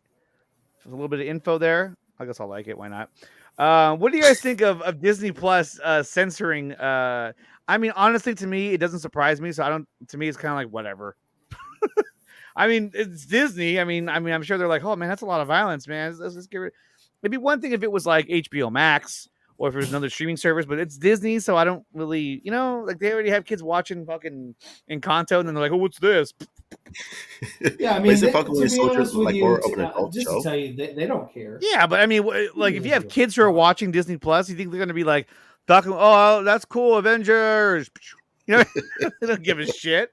There's a little bit of info there. I guess I'll like it. Why not? What do you guys think of Disney Plus censoring? I mean, honestly, to me, it doesn't surprise me. So I don't. To me, it's kind of like whatever. I mean, it's Disney. I mean, I'm sure they're like, oh man, that's a lot of violence, man. Let's get rid. It'd be one thing if it was like HBO Max or if it was another streaming service, but it's Disney, so I don't really, like they already have kids watching fucking Encanto, and then they're like, oh, what's this? Yeah, I mean, to be honest with you, just to tell you, they don't care. Yeah, but I mean, like if you have kids who are watching Disney Plus, you think they're going to be like talking, oh, that's cool, Avengers. They don't give a shit.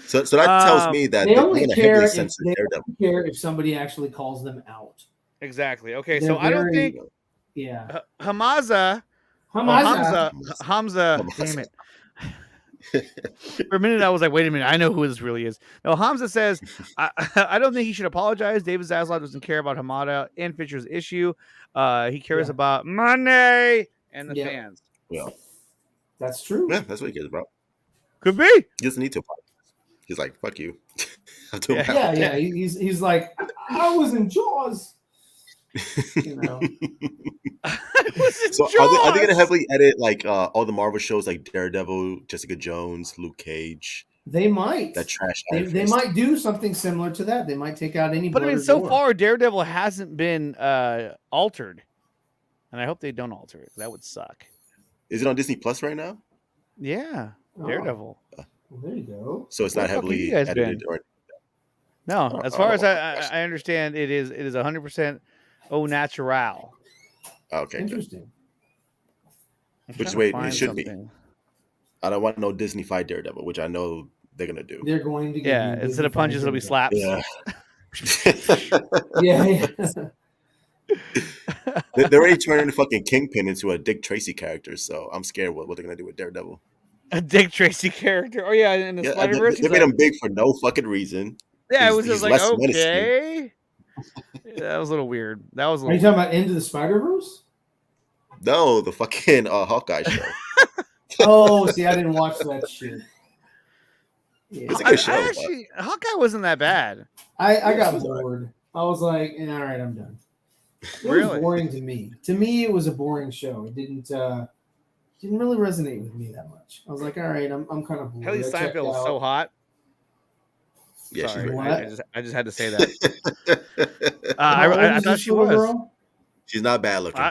So that tells me that they only care if somebody actually calls them out. Exactly. Okay, so I don't think. Yeah. Hamza. Damn it. For a minute, I was like, wait a minute. I know who this really is. No, Hamza says, I don't think he should apologize. David Zaslav doesn't care about Hamada and Fisher's issue. He cares about money and the fans. Yeah. That's true. Yeah, that's what he cares about. Could be. He doesn't need to apologize. He's like, fuck you. Yeah. He's like, I was in Jaws. So are they going to heavily edit like all the Marvel shows like Daredevil, Jessica Jones, Luke Cage? They might. That trash. They might do something similar to that. They might take out any. But I mean, so far Daredevil hasn't been altered, and I hope they don't alter it. That would suck. Is it on Disney Plus right now? Yeah, Daredevil. Well, there you go. So it's not heavily edited or. No, as far as I understand, it is 100% au natural. Okay, interesting. Which is way it should be. I don't want no Disney-fied Daredevil, which I know they're gonna do. They're going to instead of punches, it'll be slaps. Yeah. yeah. They're already turning the fucking Kingpin into a Dick Tracy character, so I'm scared what they're gonna do with Daredevil. A Dick Tracy character? Oh yeah, in the Spider-Verse. They made him big for no fucking reason. Yeah, it was just like okay. That was a little weird. That was. Are you talking about Into the Spider-Verse? No, the fucking Hawkeye show. Oh, see, I didn't watch that shit. Yeah. It's a good show. Actually, Hawkeye wasn't that bad. I got bored. I was like, all right, I'm done. It was boring to me. To me, it was a boring show. It didn't really resonate with me that much. I was like, all right, I'm kind of bored. Haley Steinfeld was so hot. Yeah, sorry, I just had to say that. I thought she was. Girl? She's not bad looking.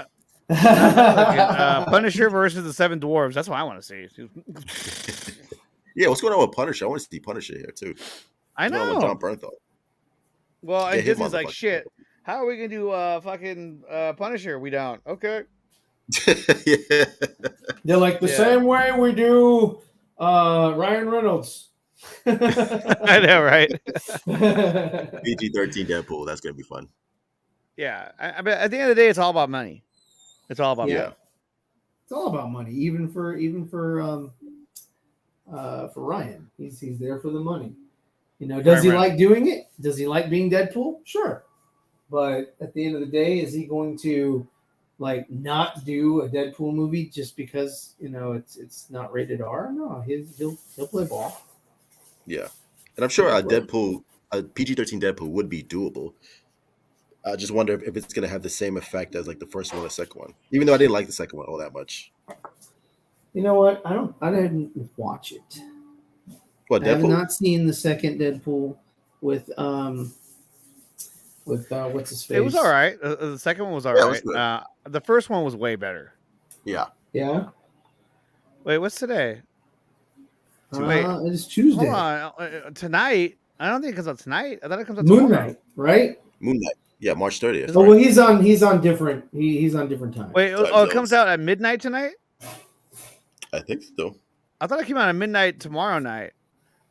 Punisher versus the Seven Dwarves. That's what I want to see. Yeah, what's going on with Punisher? I want to see Punisher here too. I know. With John Bernthal. Well, and Disney's like, shit. How are we gonna do fucking Punisher? We don't. Okay. Yeah. They're like the same way we do Ryan Reynolds. I know, right? PG-13 Deadpool. That's gonna be fun. Yeah, I mean, at the end of the day, it's all about money. It's all about money. It's all about money, even for Ryan. He's there for the money. Does he like doing it? Does he like being Deadpool? Sure. But at the end of the day, is he going to like not do a Deadpool movie just because it's not rated R? No, he'll play ball. Yeah, and I'm sure a PG-13 Deadpool would be doable. I just wonder if it's going to have the same effect as like the first one or the second one. Even though I didn't like the second one all that much. You know what? I didn't watch it. What, Deadpool? I have not seen the second Deadpool with with what's his face. It was all right. The second one was all Yeah, it right. was good. The first one was way better. Yeah. Yeah. Wait, what's today? Wait, it is Tuesday. hold on. Tonight? I don't think it comes out tonight. I thought it comes out Moon tomorrow. Knight, right? Moon Knight. Yeah, March 30th. Oh well, he's on different. He's on different time. Wait, it comes out at midnight tonight? I think so. I thought it came out at midnight tomorrow night,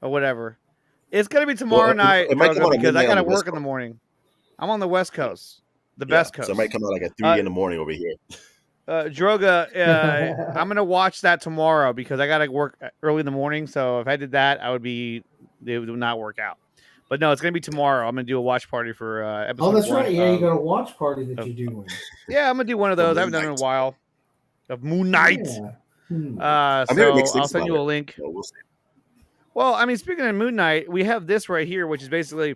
or whatever. It's gonna be tomorrow night it might come out at because I midnight on gotta the West work in the Coast. morning. I'm on the West Coast, the best coast. So it might come out like at 3 in the morning over here. Droga, I'm gonna watch that tomorrow because I gotta work early in the morning. So if I did that, it would not work out. But no, it's gonna be tomorrow. I'm gonna do a watch party for episode. Oh, that's 1 right. Yeah, you got a watch party that you're doing. Yeah, I'm gonna do one of those. I haven't done it in a while. Of Moon Knight. Yeah. So I'll send you a it. link. So we'll see. Well, I mean, speaking of Moon Knight, we have this right here, which is basically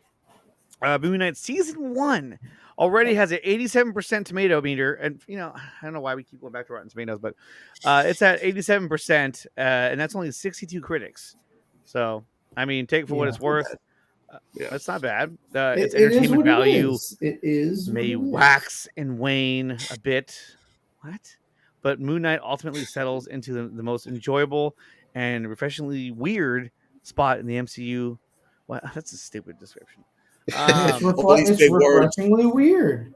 Moon Knight season 1 already has an 87% tomato meter, and I don't know why we keep going back to Rotten Tomatoes, but it's at 87%, and that's only 62 critics. So, I mean, take it for what it's worth. That's not bad. It's entertainment value. It is. May wax and wane a bit. What? But Moon Knight ultimately settles into the most enjoyable and refreshingly weird spot in the MCU. Well, that's a stupid description. It's refreshingly weird.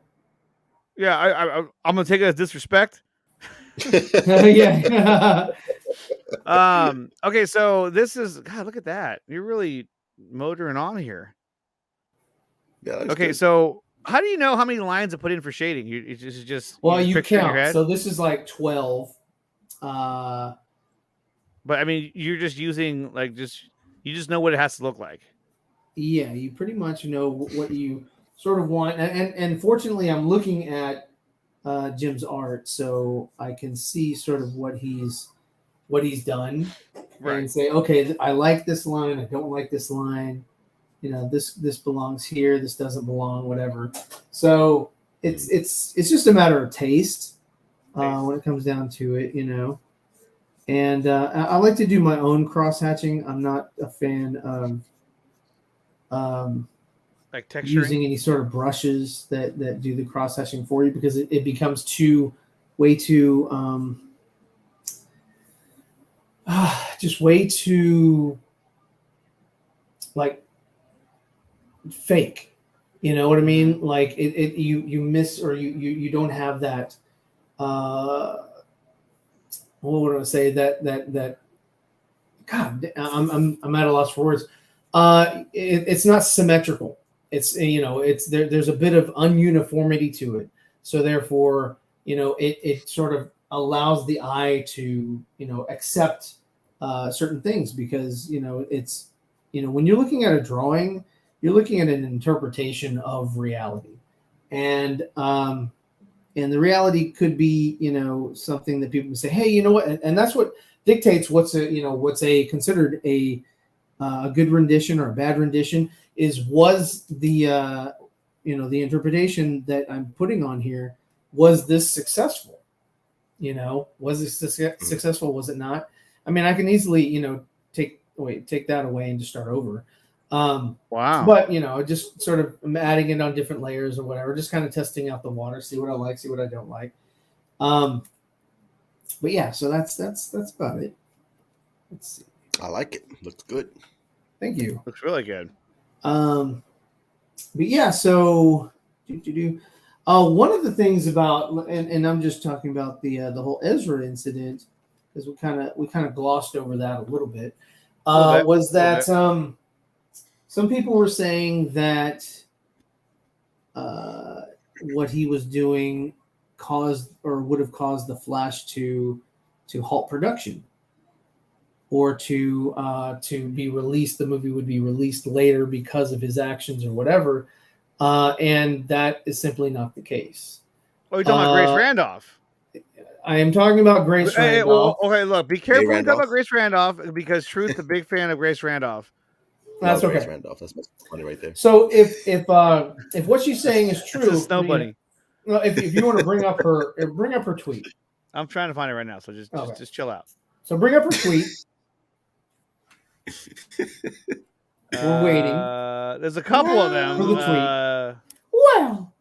Yeah, I'm gonna take it as disrespect. Yeah. Okay, so this is God. Look at that. You're really motoring on here. Yeah. Okay, so how do you know how many lines to put in for shading? It's just well, you you picture in your count. head? So this is like 12. But I mean, you're just using you just know what it has to look like. Yeah, you pretty much know what you sort of want, and fortunately, I'm looking at Jim's art, so I can see sort of what he's done, Right. and say, okay, I like this line, I don't like this line, this belongs here, this doesn't belong, whatever. So it's just a matter of taste when it comes down to it, And I like to do my own cross hatching. I'm not a fan of like texturing, using any sort of brushes that do the cross hatching for you, because it becomes way too like fake. You know what I mean? Like you miss, or you don't have that what would I say, that God, I'm at a loss for words. It's not symmetrical. It's there's a bit of ununiformity to it. So therefore, it sort of allows the eye to accept certain things, because it's when you're looking at a drawing, you're looking at an interpretation of reality, and the reality could be something that people say, hey, you know what, and that's what dictates what's considered a good rendition or a bad rendition. Was the the interpretation that I'm putting on here, was this successful? Was it successful? Was it not? I mean, I can easily take that away and just start over. Wow. But just sort of adding it on different layers or whatever, just kind of testing out the water, see what I like, see what I don't like. But yeah, so that's about it. Let's see. I like it. Looks good. Thank you. Looks really good. But yeah, so one of the things about, and I'm just talking about the whole Ezra incident, because we kind of glossed over that a little bit. Was that some people were saying that what he was doing caused, or would have caused, the Flash to halt production, or to be released. The movie would be released later because of his actions or whatever, and that is simply not the case. Oh, you're talking about Grace Randolph. I am talking about Grace Randolph. Well, okay, look, be careful when you talk about Grace Randolph, because Truth's a big fan of Grace Randolf. That's okay. Grace Randolph. That's funny right there. So if what she's saying is true, It's a snow bunny. Well, if you want to bring up her tweet. I'm trying to find it right now, so just chill out. So bring up her tweet. We're waiting. There's a couple of them. For the tweet. Well,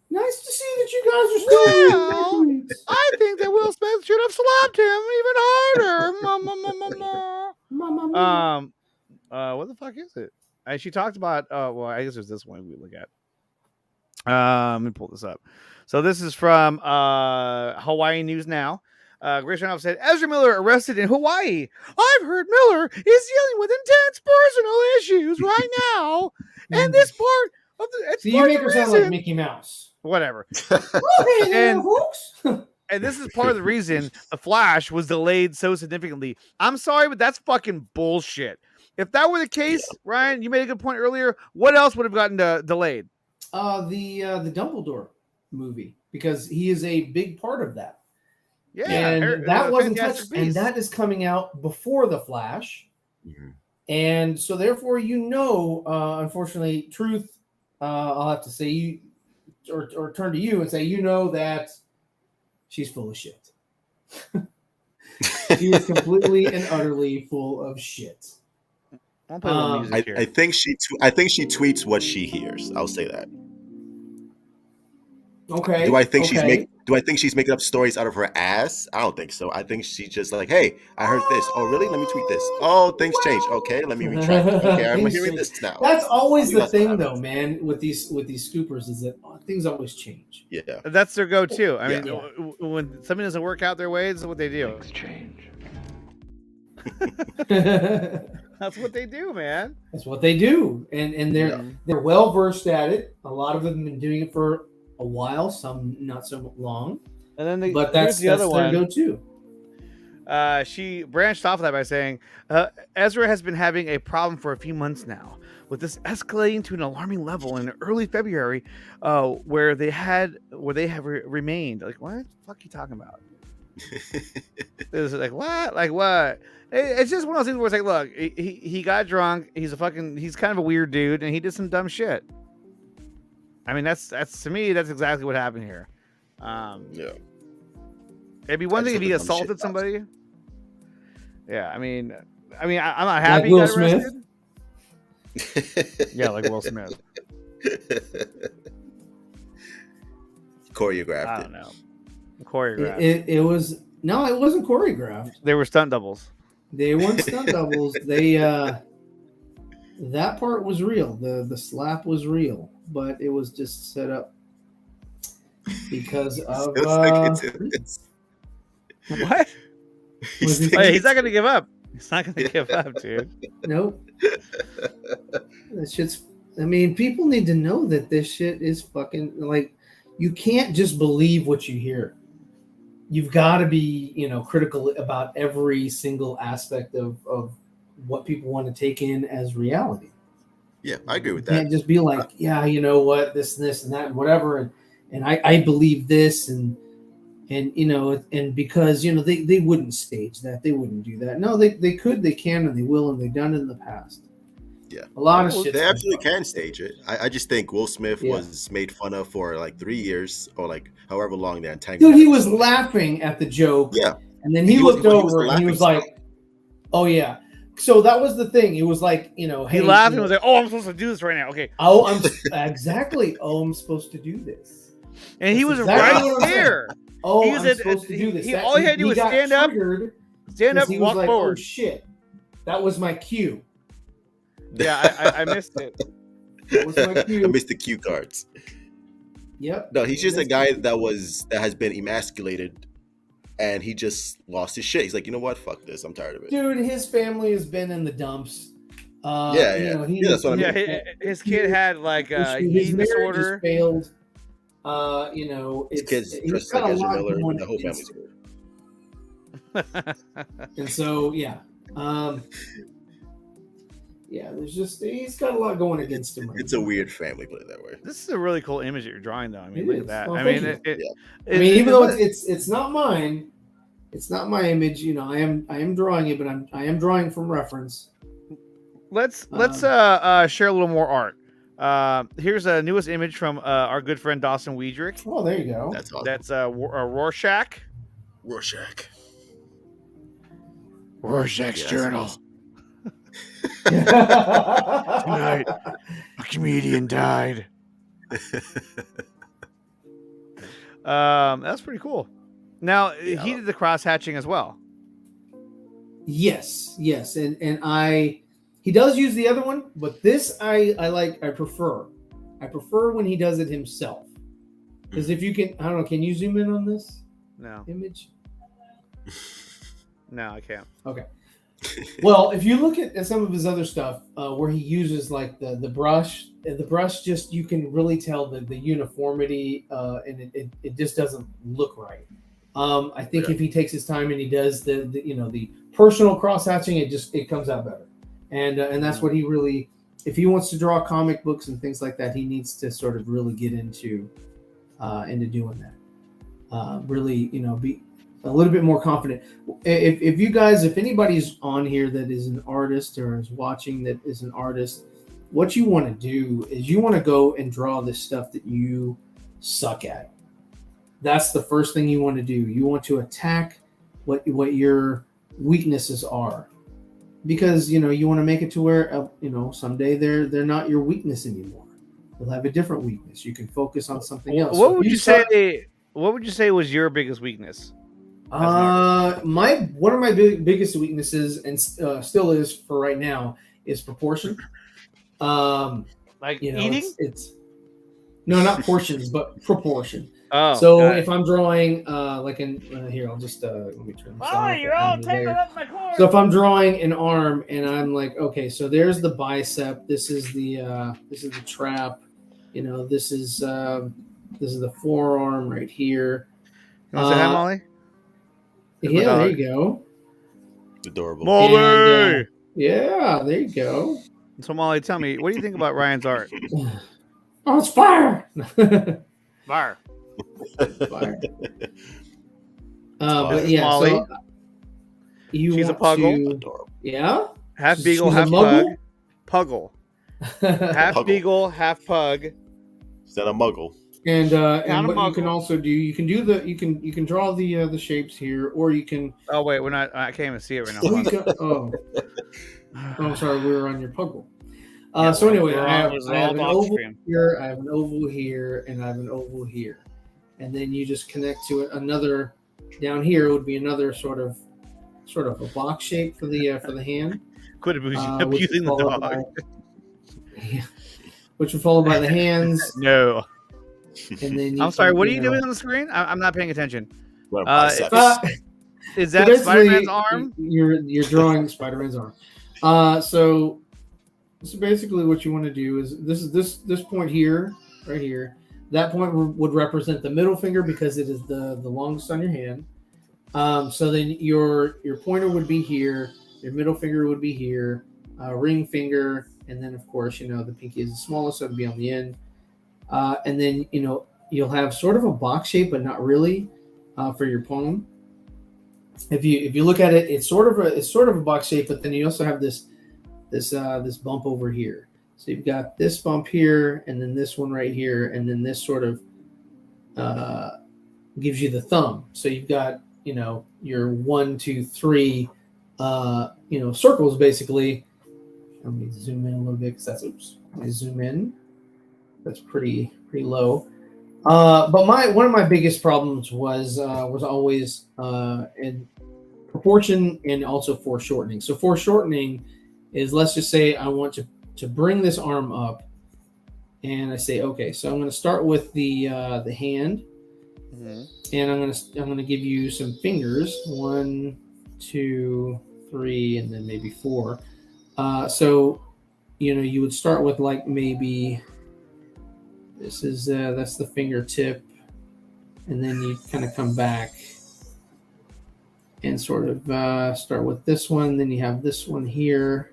nice to see that you guys are still. Well, I think that Will Smith should have slapped him even harder. Mamma mia. What the fuck is it? She talked about. Well, I guess there's this one we look at. Let me pull this up. So this is from Hawaii News Now. Grace Randolph said, Ezra Miller arrested in Hawaii. I've heard Miller is dealing with intense personal issues right now. And this part of the... So you make her sound like Mickey Mouse. Whatever. And, and this is part of the reason The Flash was delayed so significantly. I'm sorry, but that's fucking bullshit. If that were the case, Ryan, you made a good point earlier. What else would have gotten delayed? The Dumbledore movie, because he is a big part of that. Yeah, and that wasn't touched, and that is coming out before The Flash. Mhm. And so therefore, unfortunately, Truth, I'll have to say you or turn to you and say, that she's full of shit. She is completely and utterly full of shit. I think she tweets what she hears. I'll say that. Okay. Do I think she's making up stories out of her ass? I don't think so. I think she's just like, hey, I heard this. Oh, really? Let me tweet this. Oh, things change. Okay, let me retract. Okay, I'm hearing this now. That's always the thing, though, man. With these scoopers, is that things always change. Yeah, that's their go-to. I mean, when something doesn't work out their way, this is what they do. Things change. That's what they do, man. That's what they do, and they're well versed at it. A lot of them have been doing it for a while, some not so long. And then that's the other one. Their go-to. She branched off of that by saying, Ezra has been having a problem for a few months now, with this escalating to an alarming level in early February, where they have remained. Like, what the fuck are you talking about? It was like, what? Like, what? It's just one of those things where it's like, look, he got drunk. He's kind of a weird dude, and he did some dumb shit. I mean, that's to me, that's exactly what happened here. Yeah. It'd be one thing if he assaulted somebody. Yeah, I mean, I'm not happy he got arrested. Yeah, like Will Smith. Choreographed. I don't know. Choreographed. It wasn't choreographed. They were stunt doubles. They weren't stunt doubles. They that part was real. The slap was real, but it was just set up because of what? He's not gonna give up. He's not gonna give up, dude. Nope. That shit's. I mean, people need to know that this shit is fucking like. You can't just believe what you hear. You've got to be, critical about every single aspect of what people want to take in as reality. Yeah, I agree with You can't just be like, yeah, you know what, this and this and that and whatever, and I believe this and because they wouldn't stage that, they wouldn't do that. No, they could, they can, and they will, and they've done it in the past. Yeah, a lot of shit. They absolutely can stage it. I just think Will Smith was made fun of for like 3 years or like however long they're entangled. Dude, he was laughing at the joke. Yeah, and then he looked over and he was like, "Oh yeah." So that was the thing. It was like, hey, he laughed and was like, "Oh, I'm supposed to do this right now." Okay. Oh, I'm exactly. Oh, I'm supposed to do this. And he was right there. Oh, I'm supposed to do this. All he had to do was stand up, and walk forward. Oh shit, that was my cue. Yeah, I missed it. That was my cue. I missed the cue cards. Yep. No, he's just a guy that has been emasculated, and he just lost his shit. He's like, you know what? Fuck this. I'm tired of it. Dude, his family has been in the dumps. That's what I mean. His kid had like his eating disorder. Just failed. His kid's dressed like Ezra Miller. The whole family's good. And so, yeah. Yeah, he's got a lot going against him. It's a weird family, put it that way. This is a really cool image that you're drawing, though. I mean, look at that. I mean, even though it's not mine, it's not my image. I am drawing it, but I am drawing from reference. Let's share a little more art. Here's a newest image from our good friend Dawson Weidrich. Oh, there you go. That's awesome. That's Rorschach. Rorschach's journal. Tonight, a comedian died. That's pretty cool. Now Yeah. he did the cross hatching as well. Yes, and he does use the other one, but this I prefer. I prefer when he does it himself. Because if you can, I don't know, can you zoom in on this No, image? no, I can't. Okay. Well, if you look at some of his other stuff, where he uses like the brush, the brush just you can really tell the uniformity, and it just doesn't look right. I think if he takes his time and he does the personal cross hatching, it comes out better, and that's what he really, if he wants to draw comic books and things like that, he needs to sort of really get into doing that. Really, be a little bit more confident. If you guys, if anybody's on here that is an artist or is watching that is an artist, what you want to do is you want to go and draw this stuff that you suck at. That's the first thing you want to do. You want to attack what your weaknesses are, because you want to make it to where someday they're not your weakness anymore. You'll have a different weakness. You can focus on something else. What would you say? What would you say was your biggest weakness? One of my biggest weaknesses, and still is for right now, is proportion. Like eating? It's no, not portions, but proportion. Oh, so if I'm drawing, like in here, I'll just let me turn this on. you're all tangled up my cord. So if I'm drawing an arm, and I'm like, okay, so there's the bicep. This is the trap. This is the forearm right here. You want to say hi, Molly? Yeah, there you go. Adorable. Molly! And, yeah, there you go. So, Molly, tell me, what do you think about Ryan's art? Oh, it's fire! Fire. Fire. But yeah, Molly. so She's a puggle. Yeah? Half beagle, She's a half muggle? pug. Puggle. Half Puggle. beagle, half pug. Is that a muggle? And what muggle. you can also do, you can draw the shapes here, or you can. Oh wait, we're not. I can't even see it right Oh, now. I'm sorry, we were on your puggle. So anyway, I have an oval here, I have an oval here, and I have an oval here, and then you just connect to it. Another down here would be another sort of a box shape for the hand. Quit abusing the dog. Which would follow by the hands. No. And then I'm sorry. What are you doing on the screen? I'm not paying attention. Is that so Spider-Man's arm? You're drawing Spider-Man's arm. So basically, what you want to do is this point here, right here. That point would represent the middle finger because it is the longest on your hand. So then your pointer would be here, your middle finger would be here, ring finger, and then of course the pinky is the smallest, so it'd be on the end. And then you'll have sort of a box shape, but not really, for your palm. If you look at it, it's sort of a box shape, but then you also have this bump over here. So you've got this bump here, and then this one right here, and then this sort of gives you the thumb. So you've got your 1, 2, 3 circles basically. Let me zoom in a little bit because let me zoom in. That's pretty low. But one of my biggest problems was always in proportion and also foreshortening. So foreshortening is, let's just say I want to bring this arm up, and I say, okay, so I'm going to start with the hand, and I'm going to give you some fingers, 1, 2, 3, and then maybe 4. So you would start with like maybe. This is that's the fingertip, and then you kind of come back and sort of start with this one. Then you have this one here,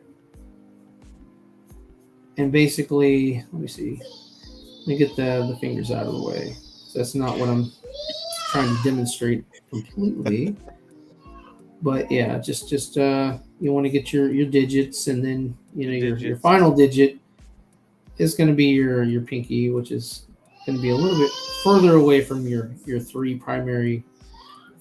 and basically, let me see. Let me get the fingers out of the way. So that's not what I'm trying to demonstrate completely, but yeah, just you want to get your digits, and then your final digit is going to be your pinky, which is going to be a little bit further away from your 3 primary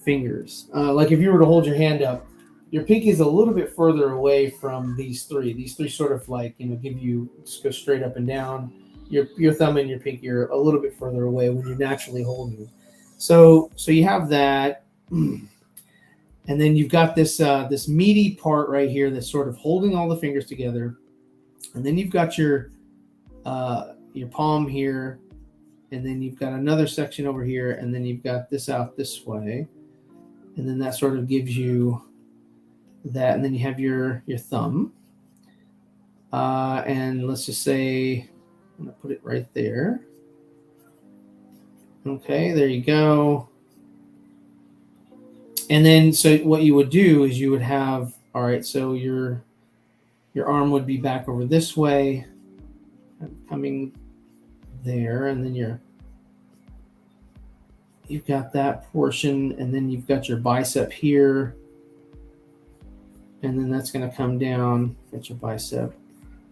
fingers. Like if you were to hold your hand up, your pinky is a little bit further away from these 3. These 3 sort of like give you just go straight up and down. your thumb and your pinky are a little bit further away when you're naturally holding. So you have that, and then you've got this this meaty part right here that's sort of holding all the fingers together, and then you've got your palm here, and then you've got another section over here, and then you've got this out this way, and then that sort of gives you that, and then you have your thumb, and let's just say I'm gonna put it right there. Okay, there you go. And then, so what you would do is you would have, all right, so your arm would be back over this way, coming there, and then you've got that portion, and then you've got your bicep here, and then that's going to come down, get your bicep,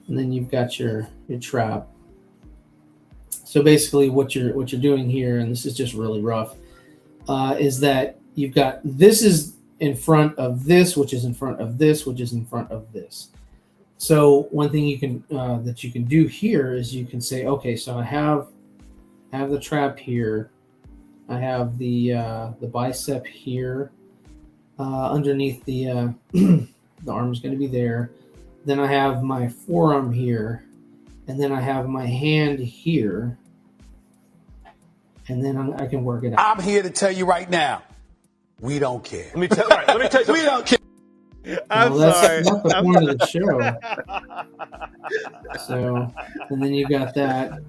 and then you've got your trap. So basically what you're doing here, and this is just really rough, is that you've got, this is in front of this, which is in front of this, which is in front of this. So one thing you can that you can do here is you can say, okay, so I have the trap here, I have the bicep here, underneath the the arm is going to be there. Then I have my forearm here, and then I have my hand here, and then I can work it out. I'm here to tell you right now, we don't care. Let me tell you something. We don't care. I'm That's sorry. not the point of the show. So, and then you got that,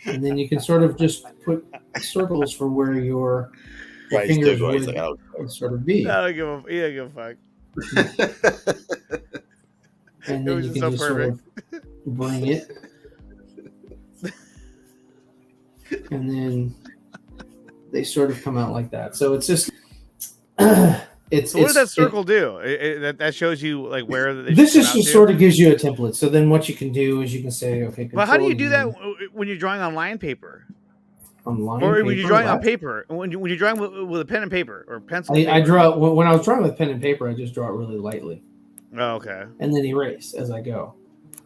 and then you can sort of just put circles for where your Right, he's fingers still going. He's would, like, oh. would sort of be. I don't give a fuck. And It then was you just can so just sort perfect. of bring it, and then they sort of come out like that. So it's just it's. So what does that circle do? That shows you like where they This should just come out to? sort of gives you a template. So then what you can do is you can say, okay, But how do you do that Control when you're drawing on line paper, on line or when paper, you're drawing on what? paper? When you're drawing with a pen and paper or pencil? and I paper? draw when I was drawing with pen and paper. I just draw it really lightly, Oh, okay. and then erase as I go.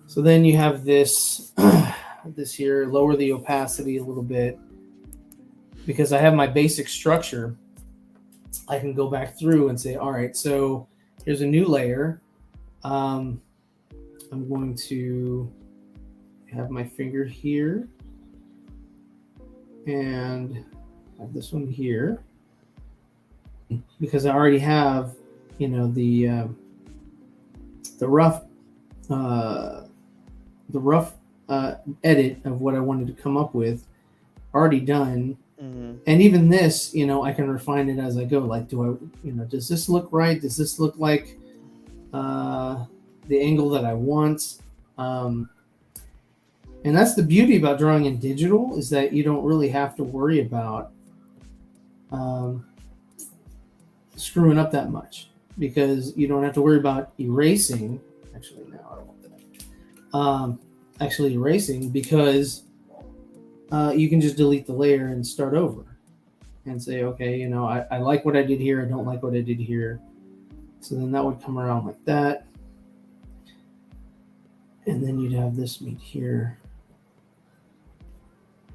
So then you have this this here. Lower the opacity a little bit because I have my basic structure. I can go back through and say, all right, so here's a new layer. I'm going to have my finger here and have this one here because I already have, the rough edit of what I wanted to come up with already done. Mm-hmm. And even this, I can refine it as I go. Like, does this look right? Does this look like the angle that I want? And that's the beauty about drawing in digital is that you don't really have to worry about screwing up that much because you don't have to worry about erasing. Actually, no, I don't want that. Actually erasing because you can just delete the layer and start over and say, okay, I like what I did here. I don't like what I did here. So then that would come around like that. And then you'd have this meet here.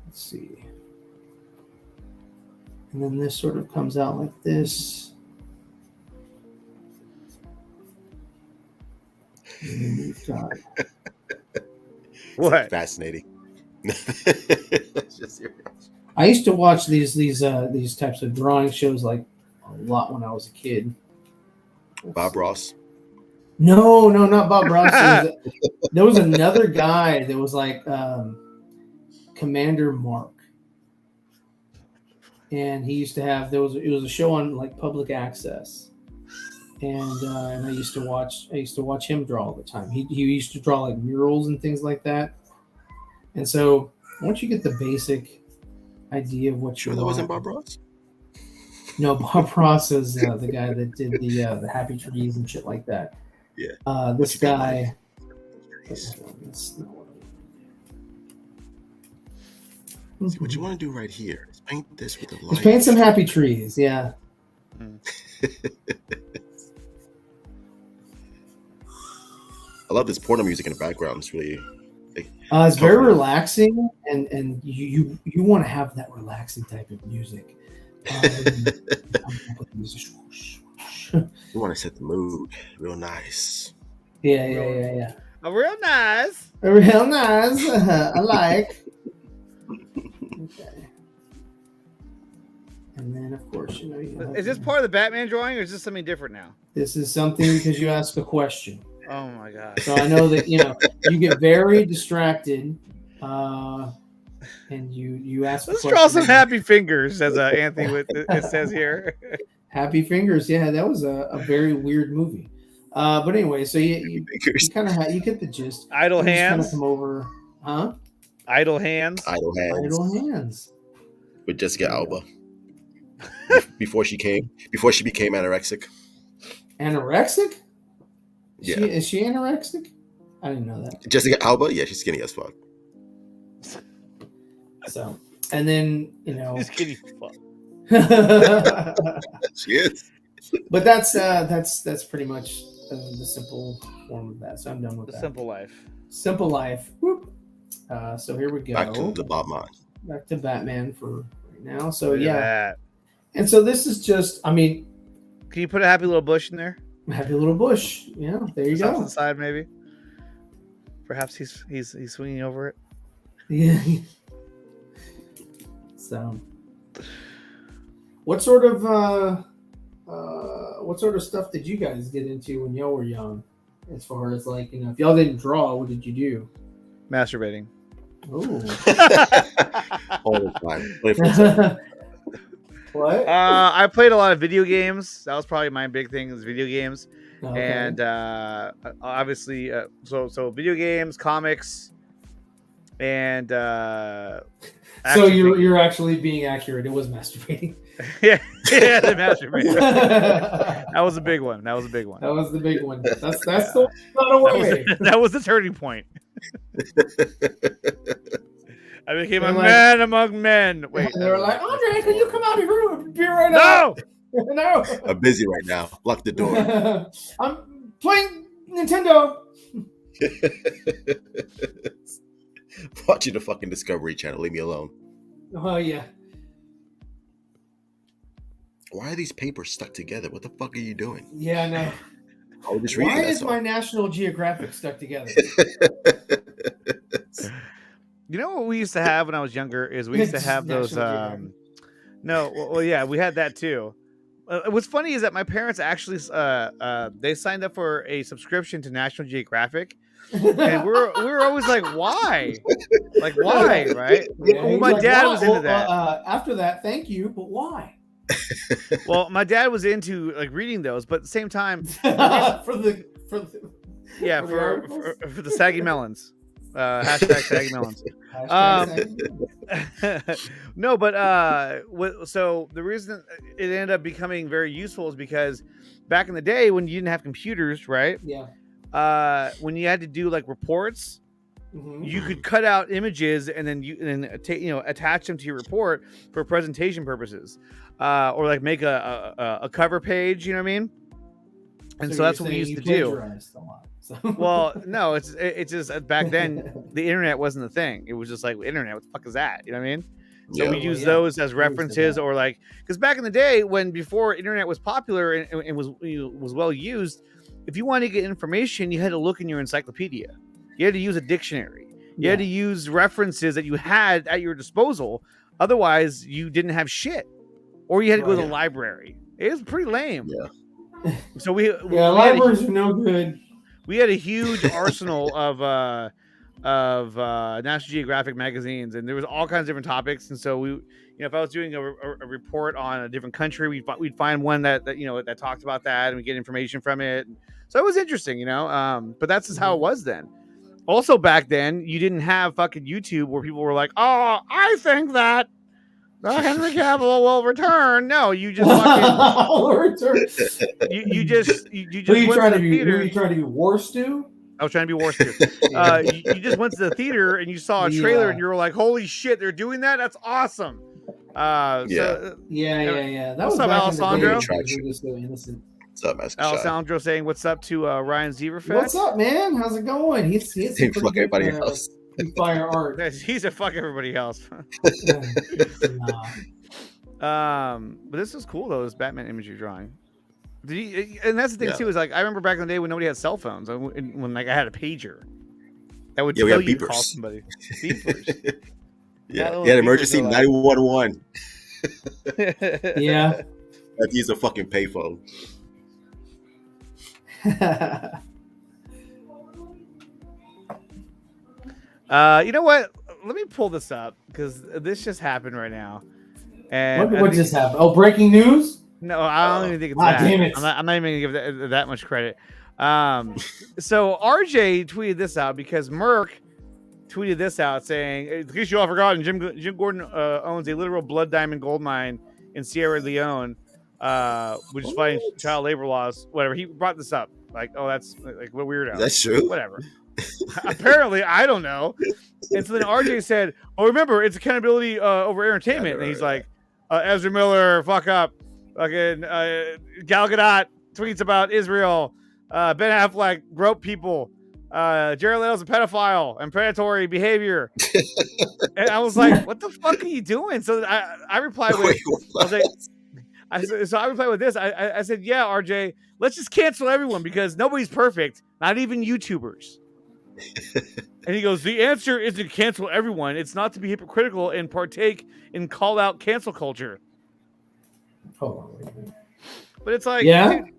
Let's see. And then this sort of comes out like this. And then you've got What? Fascinating. Just your- I used to watch these types of drawing shows like a lot when I was a kid. Bob Ross. No, not Bob Ross. There was another guy that was like Commander Mark, and he used to have it was a show on like public access, and I used to watch him draw all the time. He used to draw like murals and things like that, and so once you get the basic idea of what Sure, you that want, wasn't Bob Ross. No, Bob Ross is the guy that did the happy trees and shit like that. Yeah. This guy. See, what you want to do right here is paint this with a light. Just paint some happy trees, yeah. I love this porno music in the background. It's really It's very relaxing, and you want to have that relaxing type of music. You want to set the mood real nice. Yeah. Real nice. Real nice. I like. Okay. And then, of course, is this part of the Batman drawing, or is this something different now? This is something because you asked a question. Oh my god! So I know that you get very distracted, and you ask. Let's draw some happy fingers, as Anthony it says here. Happy fingers, yeah, that was a very weird movie. But anyway, so you kind of you get the gist. Idle hands. Kind of come over, huh? Idle hands. Idle hands. With Jessica Alba. Before she became anorexic. Anorexic? Yeah. Is she anorexic? I didn't know that. Jessica Alba? Yeah, she's skinny as fuck. So, and then, skinny fuck. She is. But that's pretty much the simple form of that. So I'm done with that. Simple life. Simple life. Whoop. So here we go. Back to the Batman. Back to Batman for right now. So yeah. That. And so this is just, can you put a happy little bush in there? Happy little bush. Yeah, there you go. On the side, maybe. Perhaps he's swinging over it. Yeah. So, what sort of stuff did you guys get into when y'all were young? As far as if y'all didn't draw, what did you do? Masturbating. Oh. All the time. What? I played a lot of video games. That was probably my big thing, is video games. Okay. And obviously, so video games, comics, and so you're actually being accurate. It was masturbating. yeah, the masturbating. That was a big one. That was the big one. That's the not away. That was the turning point. I became a man among men. Wait, they were like, Andre, can you come out of here and be right now? No. I'm busy right now. Lock the door. I'm playing Nintendo. Watching the fucking Discovery Channel. Leave me alone. Oh, yeah. Why are these papers stuck together? What the fuck are you doing? Yeah, I know. Why is my National Geographic stuck together? You know what we used to have when I was younger is we used to have those. Yeah, we had that too. What's funny is that my parents actually they signed up for a subscription to National Geographic, and we were always like, why? Like, why? Right? Yeah, well, my dad was into that. After that, thank you, but why? Well, my dad was into reading those, but at the same time, for the saggy melons. Hashtag saggy melons. No, but so the reason it ended up becoming very useful is because back in the day when you didn't have computers, right? Yeah. When you had to do reports, mm-hmm. you could cut out images and then attach them to your report for presentation purposes, or make a cover page. You know what I mean? And so that's what we used to do. A lot, so. Well, no, it's just back then the internet wasn't a thing. It was just internet. What the fuck is that? You know what I mean? So we use those as references, or because back in the day before internet was popular and was well used, if you wanted to get information, you had to look in your encyclopedia. You had to use a dictionary. You had to use references that you had at your disposal. Otherwise, you didn't have shit, or you had to go to the library. It was pretty lame. Yeah. So libraries are no good. We had a huge arsenal of National Geographic magazines, and there was all kinds of different topics. And so if I was doing a report on a different country, we'd find one that talked about that, and we get information from it. So it was interesting, but that's just how it was then. Also back then, you didn't have fucking YouTube where people were like, "Oh, I think that Henry Cavill will return." No, you just fucking you just who you trying to be? Who are you trying to be? War Stew? I was trying to be War Stew. You just went to the theater and you saw a trailer and you were like, "Holy shit, they're doing that! That's awesome!" Yeah. That what's was up, Alessandro? What's up, Master Alessandro saying, "What's up to Ryan Zeeverfett?" What's up, man? How's it going? He's fuck everybody else. You fire art. He's a fuck everybody else. But this is cool though. This Batman image you're drawing. And that's the thing too. Is like I remember back in the day when nobody had cell phones. When like I had a pager that would tell you to call somebody. Beepers. Yeah, emergency 911. Yeah. Like he's a fucking payphone. You know what? Let me pull this up because this just happened right now. And what just happened? Oh, breaking news? No, I don't even think it's that. Damn it. I'm not even gonna give that much credit. So RJ tweeted this out because Merck tweeted this out saying, in case you all forgotten, Jim Gordon owns a literal blood diamond gold mine in Sierra Leone, which is fighting child labor laws. Whatever. He brought this up. Like, oh, that's like what weirdo. That's true. Whatever. Apparently, I don't know. And so then RJ said, "Oh, remember, it's accountability over entertainment." And he's like, "Ezra Miller, fuck up." Fucking Gal Gadot tweets about Israel. Ben Affleck groped people. Jared Leto's a pedophile and predatory behavior. And I was like, "What the fuck are you doing?" So I replied with, I replied with this. I said, "Yeah, RJ, let's just cancel everyone because nobody's perfect, not even YouTubers." And he goes, "The answer is to cancel everyone. It's not to be hypocritical and partake in call out cancel culture." Hold on, wait a minute. But it's like, yeah, dude,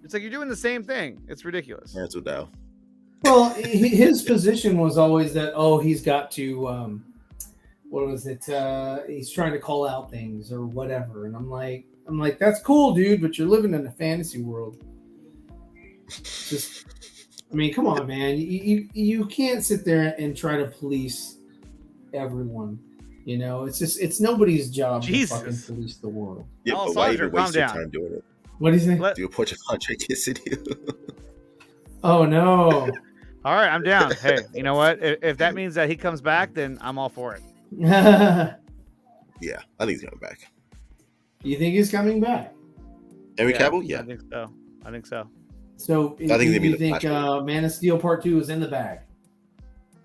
it's like you're doing the same thing. It's ridiculous. Cancel now. Well, his position was always that he's got to what was it? He's trying to call out things or whatever. And I'm like, that's cool, dude, but you're living in a fantasy world. Just, I mean, come on, man. You can't sit there and try to police everyone. You know, it's nobody's job to fucking police the world. Yeah, but why even waste your time doing it? What do you think? Do a bunch of contract kissing you. Oh no. All right, I'm down. Hey, you know what? If that means that he comes back, then I'm all for it. Yeah, I think he's coming back. You think he's coming back? Henry Cavill? Yeah. I think so. So I think you think Man of Steel Part 2 is in the bag?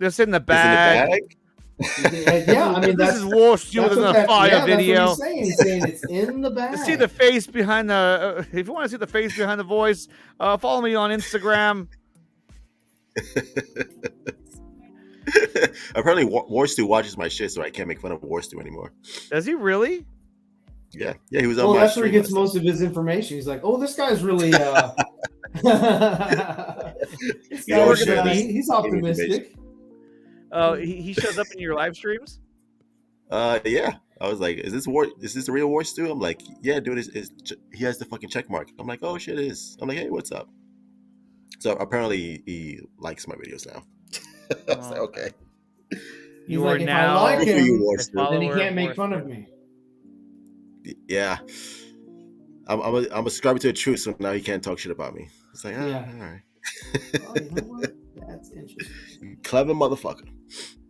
Just in the bag? Yeah, I mean, this is War Steel in the fire video. That's what he's saying it's in the bag. To see the face behind the. If you want to see the face behind the voice, follow me on Instagram. Apparently, War Stew watches my shit, so I can't make fun of War Stew anymore. Does he really? Yeah, he was on my. Well, that's where he gets most of his information. He's like, "Oh, this guy's really." He's optimistic. Oh, he shows up in your live streams. Yeah. I was like, "Is this the real War Stew?" I'm like, "Yeah, dude. He has the fucking check mark." I'm like, "Oh shit, it is." I'm like, "Hey, what's up?" So apparently he likes my videos now. I was like, "Okay." He's like, if I like him, then he can't make fun of me. Yeah. I'm a subscriber to the truth, so now he can't talk shit about me. It's like, all right. Oh, you know what? That's interesting. You clever motherfucker.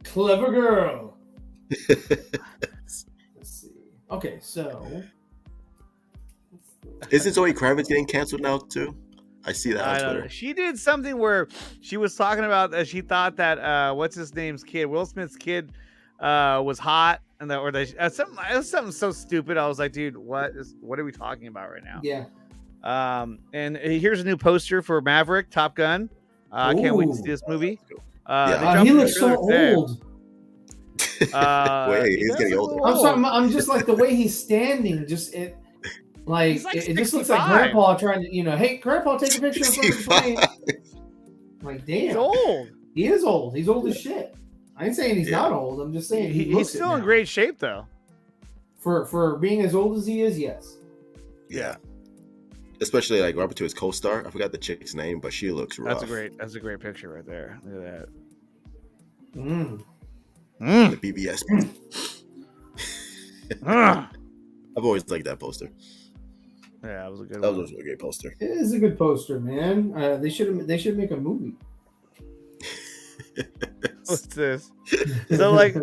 Clever girl. Let's see. Okay, so isn't Zoe Kravitz getting canceled now too? I see that on Twitter. She did something where she was talking about that she thought that what's his name's kid, Will Smith's kid, was hot, and something so stupid. I was like, dude, what are we talking about right now? Yeah. And here's a new poster for Maverick Top Gun. I can't wait to see this movie. He looks so old. Wait, he's getting older. I'm just like the way he's standing. Like it just looks like Grandpa trying to, hey, Grandpa, take a picture of the plane. Like, damn, he's old. He is old. He's old as shit. I ain't saying he's not old. I'm just saying he's still in great shape though. For being as old as he is, yes. Yeah. Especially like Robert to his co-star. I forgot the chick's name, but she looks rough. That's a great picture right there. Look at The that. BBS. I've always liked that poster. Yeah, that was a good one. That was a great poster. It is a good poster, man. They should make a movie. What's this? So like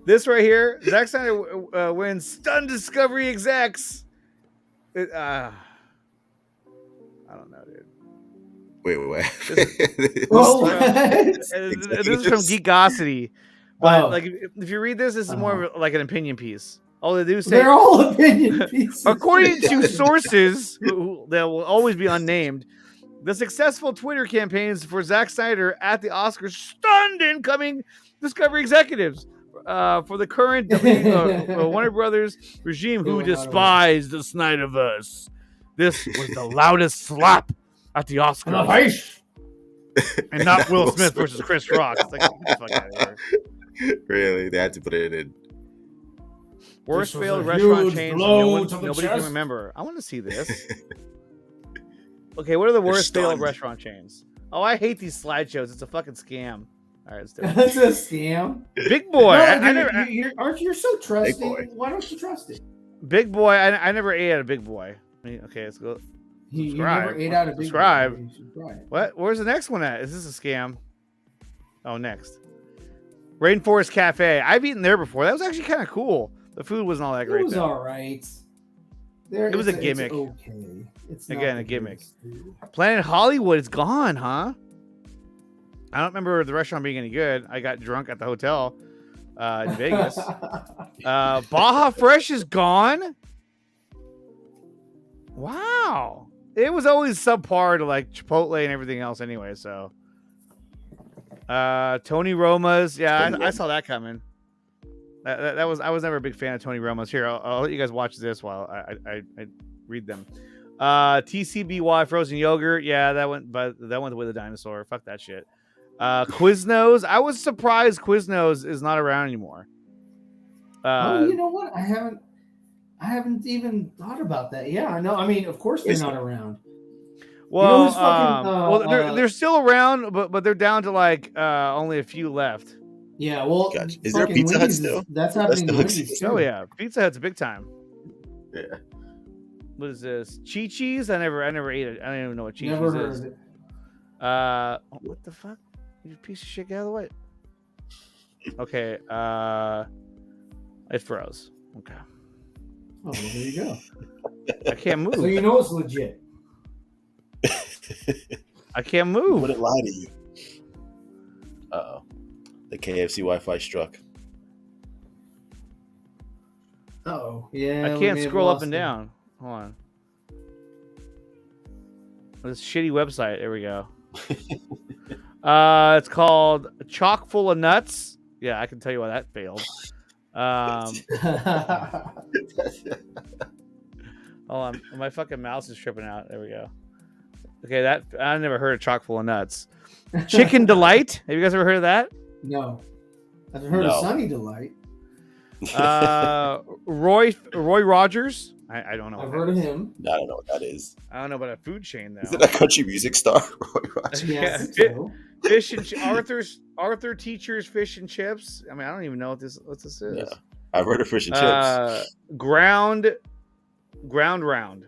this right here, Zack Snyder wins Stun Discovery Execs. I don't know, dude. Wait. Oh, This is from Geekosity, but like if you read this is more of like an opinion piece. Oh, they do say they're all opinion pieces. according to sources that will always be unnamed, the successful Twitter campaigns for Zack Snyder at the Oscars stunned incoming Discovery executives for the current Warner Brothers regime who despised the Snyderverse. This was the loudest slap at the Oscars. And not Will Smith versus Chris Rock. It's like, get the fuck out of here. Really? They had to put it in. Worst failed restaurant chains nobody can remember. I want to see this. Okay, what are the worst failed restaurant chains? Oh, I hate these slideshows. It's a fucking scam. All right, let's do it. That's a scam. Big Boy. Aren't you so trusting? Why don't you trust it? Big Boy. I never ate at a Big Boy. Okay, let's go. You never ate out a Big Subscribe. Boy. What? Where's the next one at? Is this a scam? Oh, next. Rainforest Cafe. I've eaten there before. That was actually kind of cool. The food wasn't all that great. It was all right. It was a gimmick. It's okay. It's again a gimmick. Planet Hollywood is gone, huh? I don't remember the restaurant being any good. I got drunk at the hotel in Vegas. Baja Fresh is gone. Wow. It was always subpar to like Chipotle and everything else anyway. So, Tony Roma's. Yeah, I saw that coming. I was never a big fan of Tony Roma's. Here, I'll let you guys watch this while I read them. TCBY frozen yogurt. Yeah, that went the way of the dinosaur. Fuck that shit. Quiznos. I was surprised Quiznos is not around anymore. You know what? I haven't even thought about that. Yeah, I know. I mean, of course they're not around. Well, they're still around, but they're down to like only a few left. Yeah, well, gotcha. Is there Pizza Hut still? That's happening to Wendy's. Oh yeah, Pizza Hut's a big time. Yeah. What is this? Chi-Chi's? I never ate it. I don't even know what Chi-Chi's Never heard is. of it. What the fuck? You piece of shit, get out of the way. Okay, it froze. Okay. Oh, well, there you go. I can't move. So you know it's legit. I can't move. Wouldn't lie to you. Uh-oh. The KFC Wi-Fi struck. Uh-oh. Yeah. I can't scroll up and down. Hold on. This shitty website. There we go. It's called Chock Full of Nuts. Yeah, I can tell you why that failed. Hold on. My fucking mouse is tripping out. There we go. Okay, that I never heard of Chock Full of Nuts. Chicken Delight. Have you guys ever heard of that? No. I've heard of Sunny Delight. Roy Rogers. I don't know. I've heard of him. I don't know what that is. I don't know about a food chain though. Is it a country music star? Roy Rogers? Yeah, Fish and Arthur Teacher's Fish and Chips. I mean, I don't even know what this is. Yeah, I've heard of fish and chips. Ground Round.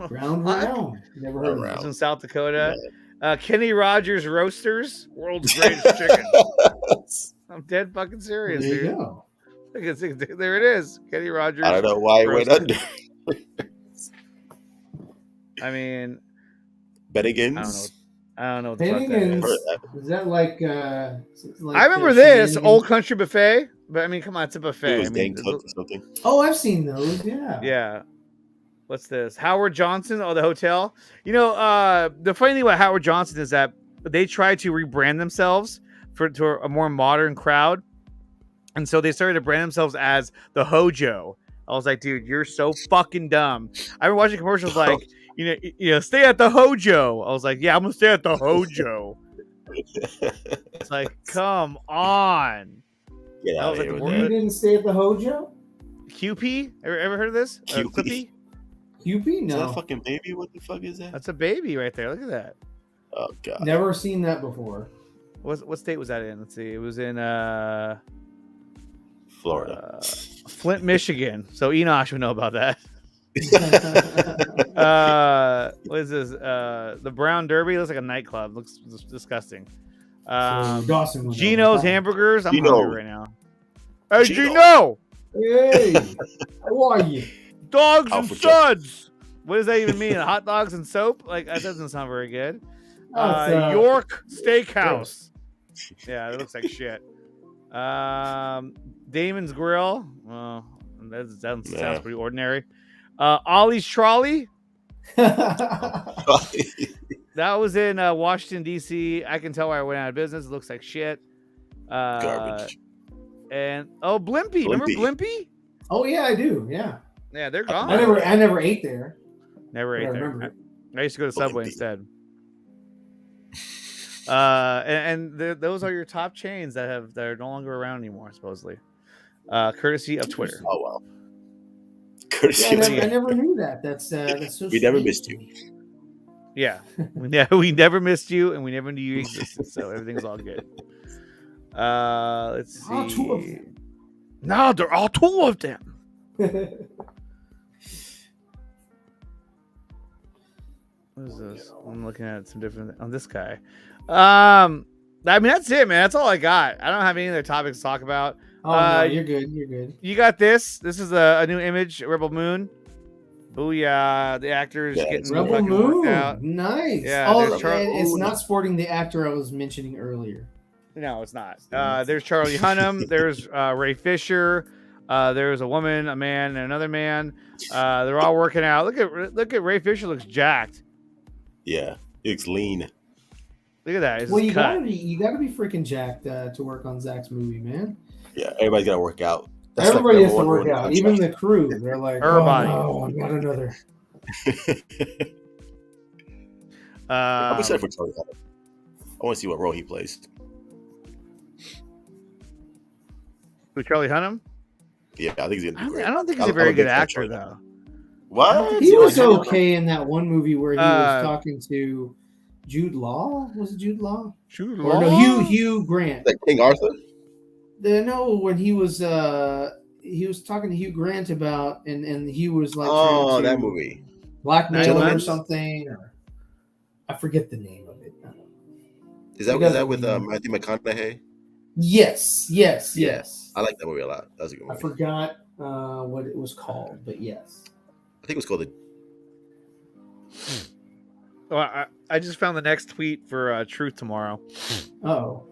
Ground Round. Never heard of it. It's in South Dakota. Yeah. Kenny Rogers Roasters, world's greatest chicken. I'm dead fucking serious, there you dude. go. There it is. Kenny Rogers. I don't know why it went under. I mean, Bennigan's. I don't know what the fuck that is. Is that like I remember this Old Country Buffet, but I mean, come on, it's a buffet. It was Dane Cook or something. Oh, I've seen those. Yeah. Yeah. What's this? Howard Johnson, the hotel. You know, the funny thing about Howard Johnson is that they try to rebrand themselves to a more modern crowd, and so they started to brand themselves as the Hojo. I was like, dude, you're so fucking dumb. I remember watching commercials like, you know, stay at the Hojo. I was like, yeah, I'm gonna stay at the Hojo. It's like, come on. Get out of here with that. You didn't stay at the Hojo? QP? Ever heard of this? QP? QP? No. Is that a fucking baby? What the fuck is that? That's a baby right there. Look at that. Oh god. Never seen that before. What state was that in? Let's see. It was in Florida. Flint, Michigan. So Enosh would know about that. What is this? The Brown Derby looks like a nightclub. Looks disgusting. Gino's Hamburgers. I'm hungry right now. Hey, Gino! Hey, how are you? Dogs and suds. What does that even mean? Hot dogs and soap? Like that doesn't sound very good. York Steakhouse. Yeah, it looks like shit. Damon's Grill. Well, that sounds pretty ordinary. Ollie's Trolley. That was in Washington, D.C. I can tell why I went out of business. It looks like shit. Garbage. And Blimpie. Remember Blimpie? Oh yeah, I do. Yeah. Yeah, they're gone. I never ate there. Never ate there. I used to go to Subway instead. Those are your top chains that are no longer around anymore, supposedly. Courtesy of Twitter. Oh wow. Yeah, I never knew that. That's so. We never missed you. Yeah, we never missed you, and we never knew you existed. So everything's all good. Let's see. Two of them. No, they're all two of them. What is this? I'm looking at some different on this guy. I mean, that's it, man. That's all I got. I don't have any other topics to talk about. Oh, no, you're good. You're good. You got this. This is a new image, Rebel Moon. Booyah. The actor is getting Rebel Moon. Out. Nice. Yeah, and it's not sporting the actor I was mentioning earlier. No, it's not. There's Charlie Hunnam. There's Ray Fisher. There's a woman, a man, and another man. They're all working out. Look at Ray Fisher. Looks jacked. Yeah, he looks lean. Look at that. Well, you gotta be freaking jacked to work on Zach's movie, man. Yeah, everybody's gotta work out. Everybody has to work out. Even the crew. They're like, everybody. Oh, no, not another. I'm excited for Charlie Hunnam. I want to see what role he plays. With Charlie Hunnam? Yeah, I think he's gonna be great. I don't think he's a very good actor, though. What? He was okay in that one movie where he was talking to Jude Law. Was it Jude Law? Jude Law? Or no, Hugh Grant. Like King Arthur? No, when he was talking to Hugh Grant about and he was like that movie. Blackmail or something, or I forget the name of it. Is that with Matthew McConaughey? Yes. I like that movie a lot. That was a good movie. I forgot what it was called, but yes. I think it was called Well, I just found the next tweet for Truth Tomorrow. Oh.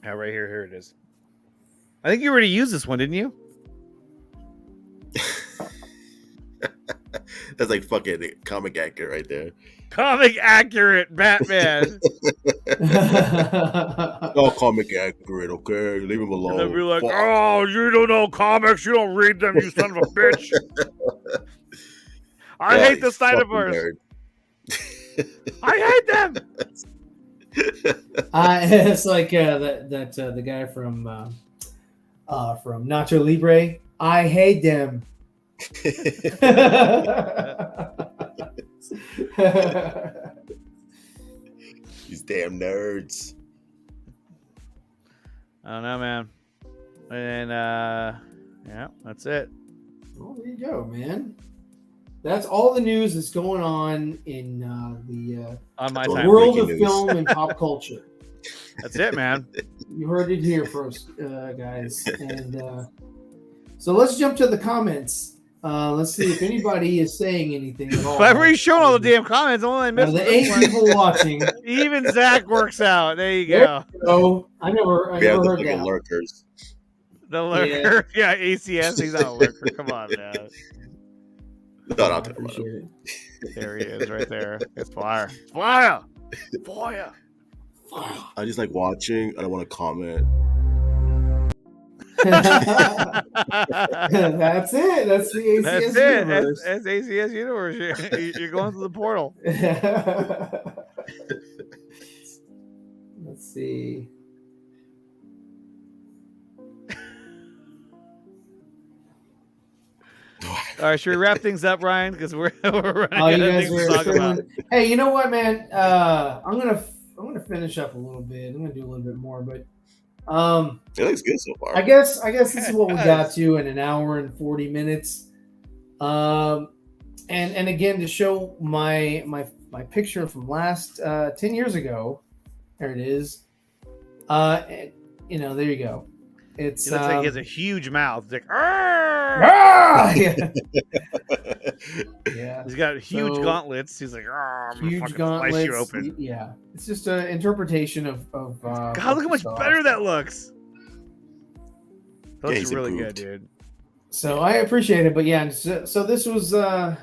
Yeah, right here. Here it is. I think you already used this one, didn't you? That's like fucking comic accurate right there. Comic accurate Batman. All comic accurate, okay? Leave him alone. And they'll be like, oh, you don't know comics. You don't read them, you son of a bitch. I hate the Snyderverse. I hate them. It's like the guy from Nacho Libre. I hate them. These damn nerds. I don't know, man. And yeah, that's it. Well, there you go, man. That's all the news that's going on in the world of film and pop culture. That's it, man. You heard it here first, guys. And so let's jump to the comments. Let's see if anybody is saying anything at all. I've already shown all the damn comments. Only missed the 8 people watching. Even Zach works out. There you go. I never heard that. Lurkers. The lurker. Yeah, ACS. He's not a lurker. Come on, man. No, I appreciate it. There he is, right there. It's fire. Fire. I just like watching. I don't want to comment. That's it. That's the ACS universe. That's ACS universe. You're going through the portal. Let's see. All right, should we wrap things up, Ryan? Because we're running out of things to talk about. Hey, you know what, man? I'm gonna finish up a little bit. I'm gonna do a little bit more, but it looks good so far. I guess this is what we got to in an hour and 40 minutes. And again, to show my picture from last 10 years ago. There it is. There you go. It's He looks like he has a huge mouth. It's like, yeah. Yeah. He's got huge So, gauntlets. He's like, I'm gonna huge fucking slice you gauntlets. open. Yeah, it's just an interpretation of God, look how much better that looks. That looks he's really improved. good, dude. So I appreciate it, but yeah. So this was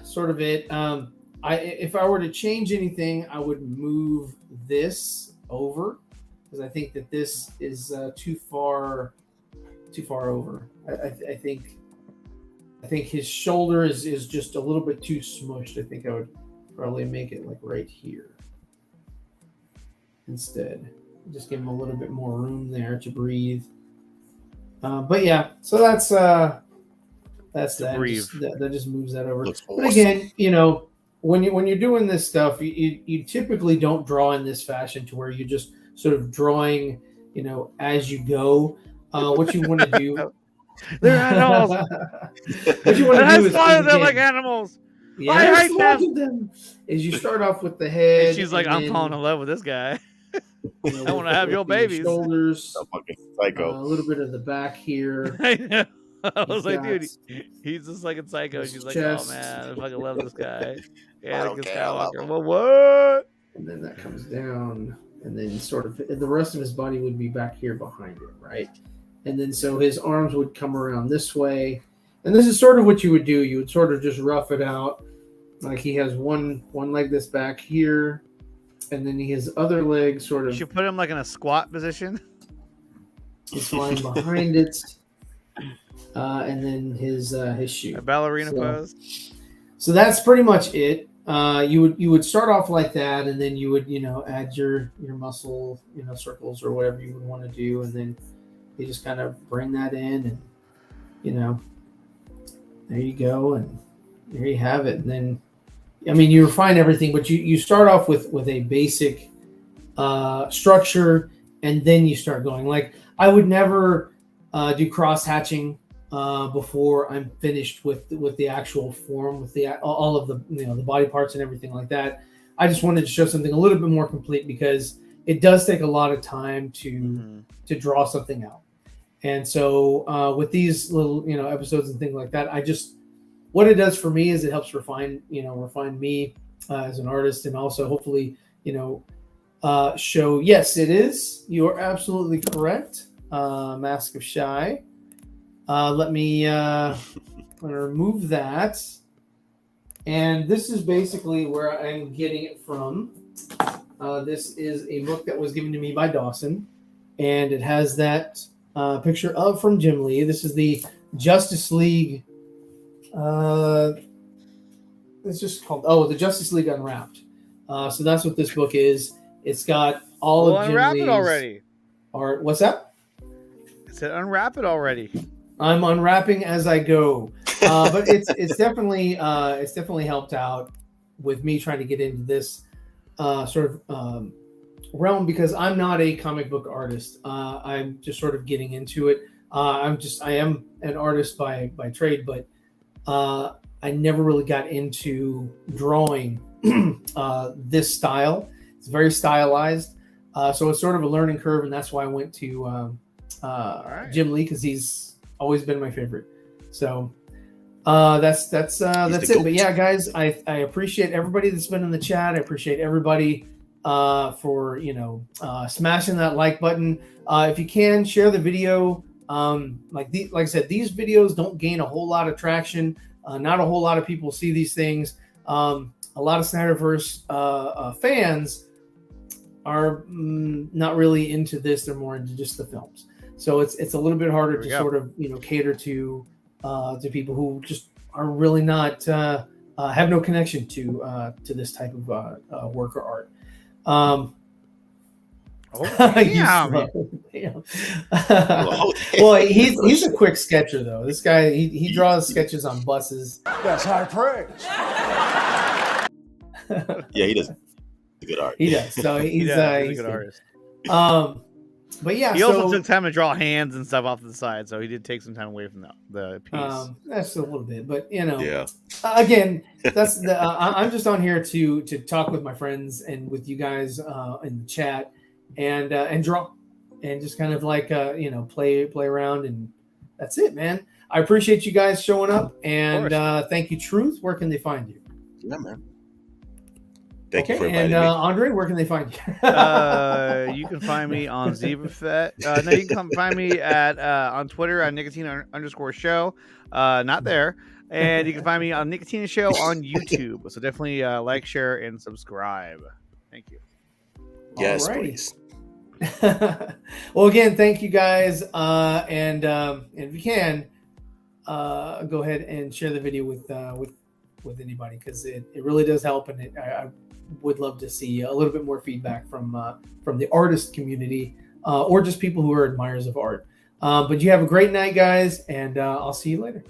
sort of it. If I were to change anything, I would move this over because I think that this is too far over. I think his shoulder is just a little bit too smushed. I think I would probably make it like right here instead. Just give him a little bit more room there to breathe. But yeah, so that's that. That just moves that over. Looks But awesome. again, when you're doing this stuff, you typically don't draw in this fashion to where you're just sort of drawing, as you go. What you want to do? They're animals. What you want to do is they're like animals. I hate them. Is you start off with the head. And she's like, I'm falling in love with this guy. I want to have your babies. Shoulders, So fucking psycho. a little bit of the back here. I know. I was He's like, got dude, he's just like a psycho. his She's like, chest. oh man, I fucking love this guy. Yeah, don't care, I love him. Well, what? And then that comes down, and then sort of the rest of his body would be back here behind it, right? And then so his arms would come around this way, and this is sort of what you would do. You would sort of just rough it out, like he has one leg that's back here, and then his other leg sort You of should put him like in a squat position. is lying behind it, and then his shoe. A ballerina So- pose. So that's pretty much it. You would start off like that, and then you would add your muscle circles or whatever you would want to do, and then you just kind of bring that in, and there you go, and there you have it. And then you refine everything, but you start off with a basic structure, and then you start going. Like I would never do cross hatching before I'm finished with the actual form, with all of the the body parts and everything like that. I just wanted to show something a little bit more complete because it does take a lot of time to draw something out. And so with these little episodes and things like that, what it does for me is it helps refine me as an artist, and also hopefully show, yes, it is, you are absolutely correct. Mask of Shy. Let me remove that. And this is basically where I'm getting it from. This is a book that was given to me by Dawson, and it has that picture from Jim Lee. This is the Justice League. It's just called the Justice League Unwrapped. So that's what this book is. It's got all of Jim unwrap Lee's it already. art. What's that? I said unwrap it already. I'm unwrapping as I go, but it's definitely helped out with me trying to get into this sort of realm because I'm not a comic book artist. I'm just sort of getting into it. I am an artist by trade, but I never really got into drawing this style. It's very stylized, so it's sort of a learning curve, and that's why I went to Jim Lee because he's always been my favorite. So that's it. But yeah, guys, I appreciate everybody that's been in the chat. I appreciate everybody for smashing that like button. If you can, share the video. Like I said, these videos don't gain a whole lot of traction. Not a whole lot of people see these things. A lot of Snyderverse fans are not really into this. They're more into just the films. So it's a little bit harder to sort of cater to people who just are really not have no connection to this type of work or art. Well, he's a quick sketcher though. This guy he draws sketches on buses. That's high praise. Yeah, he does good art. He does. So he's a good artist. But yeah, he also took time to draw hands and stuff off to the side, so he did take some time away from the piece. That's a little bit, but yeah. Again, that's I'm just on here to talk with my friends and with you guys in the chat and draw and just kind of like play around, and that's it, man. I appreciate you guys showing up, and thank you, Truth. Where can they find you? Yeah, man. Thank you for inviting me. Andre, where can they find you? You can find me on Zeeverfett. No, you can find me at on Twitter at nicotine_show. Not there. And you can find me on Nicotine Show on YouTube. So definitely like, share, and subscribe. Thank you. Yes, Alrighty. please. Well, again, thank you guys. And if you can, go ahead and share the video with anybody, because it really does help, and I would love to see a little bit more feedback from the artist community, or just people who are admirers of art. But you have a great night, guys, and I'll see you later.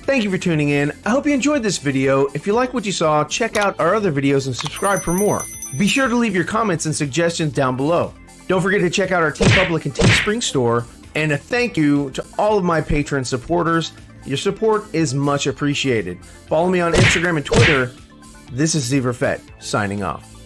Thank you for tuning in. I hope you enjoyed this video. If you like what you saw, check out our other videos and subscribe for more. Be sure to leave your comments and suggestions down below. Don't forget to check out our TeePublic and Teespring store. And a thank you to all of my Patreon supporters. Your support is much appreciated. Follow me on Instagram and Twitter. This is Zeeverfett, signing off.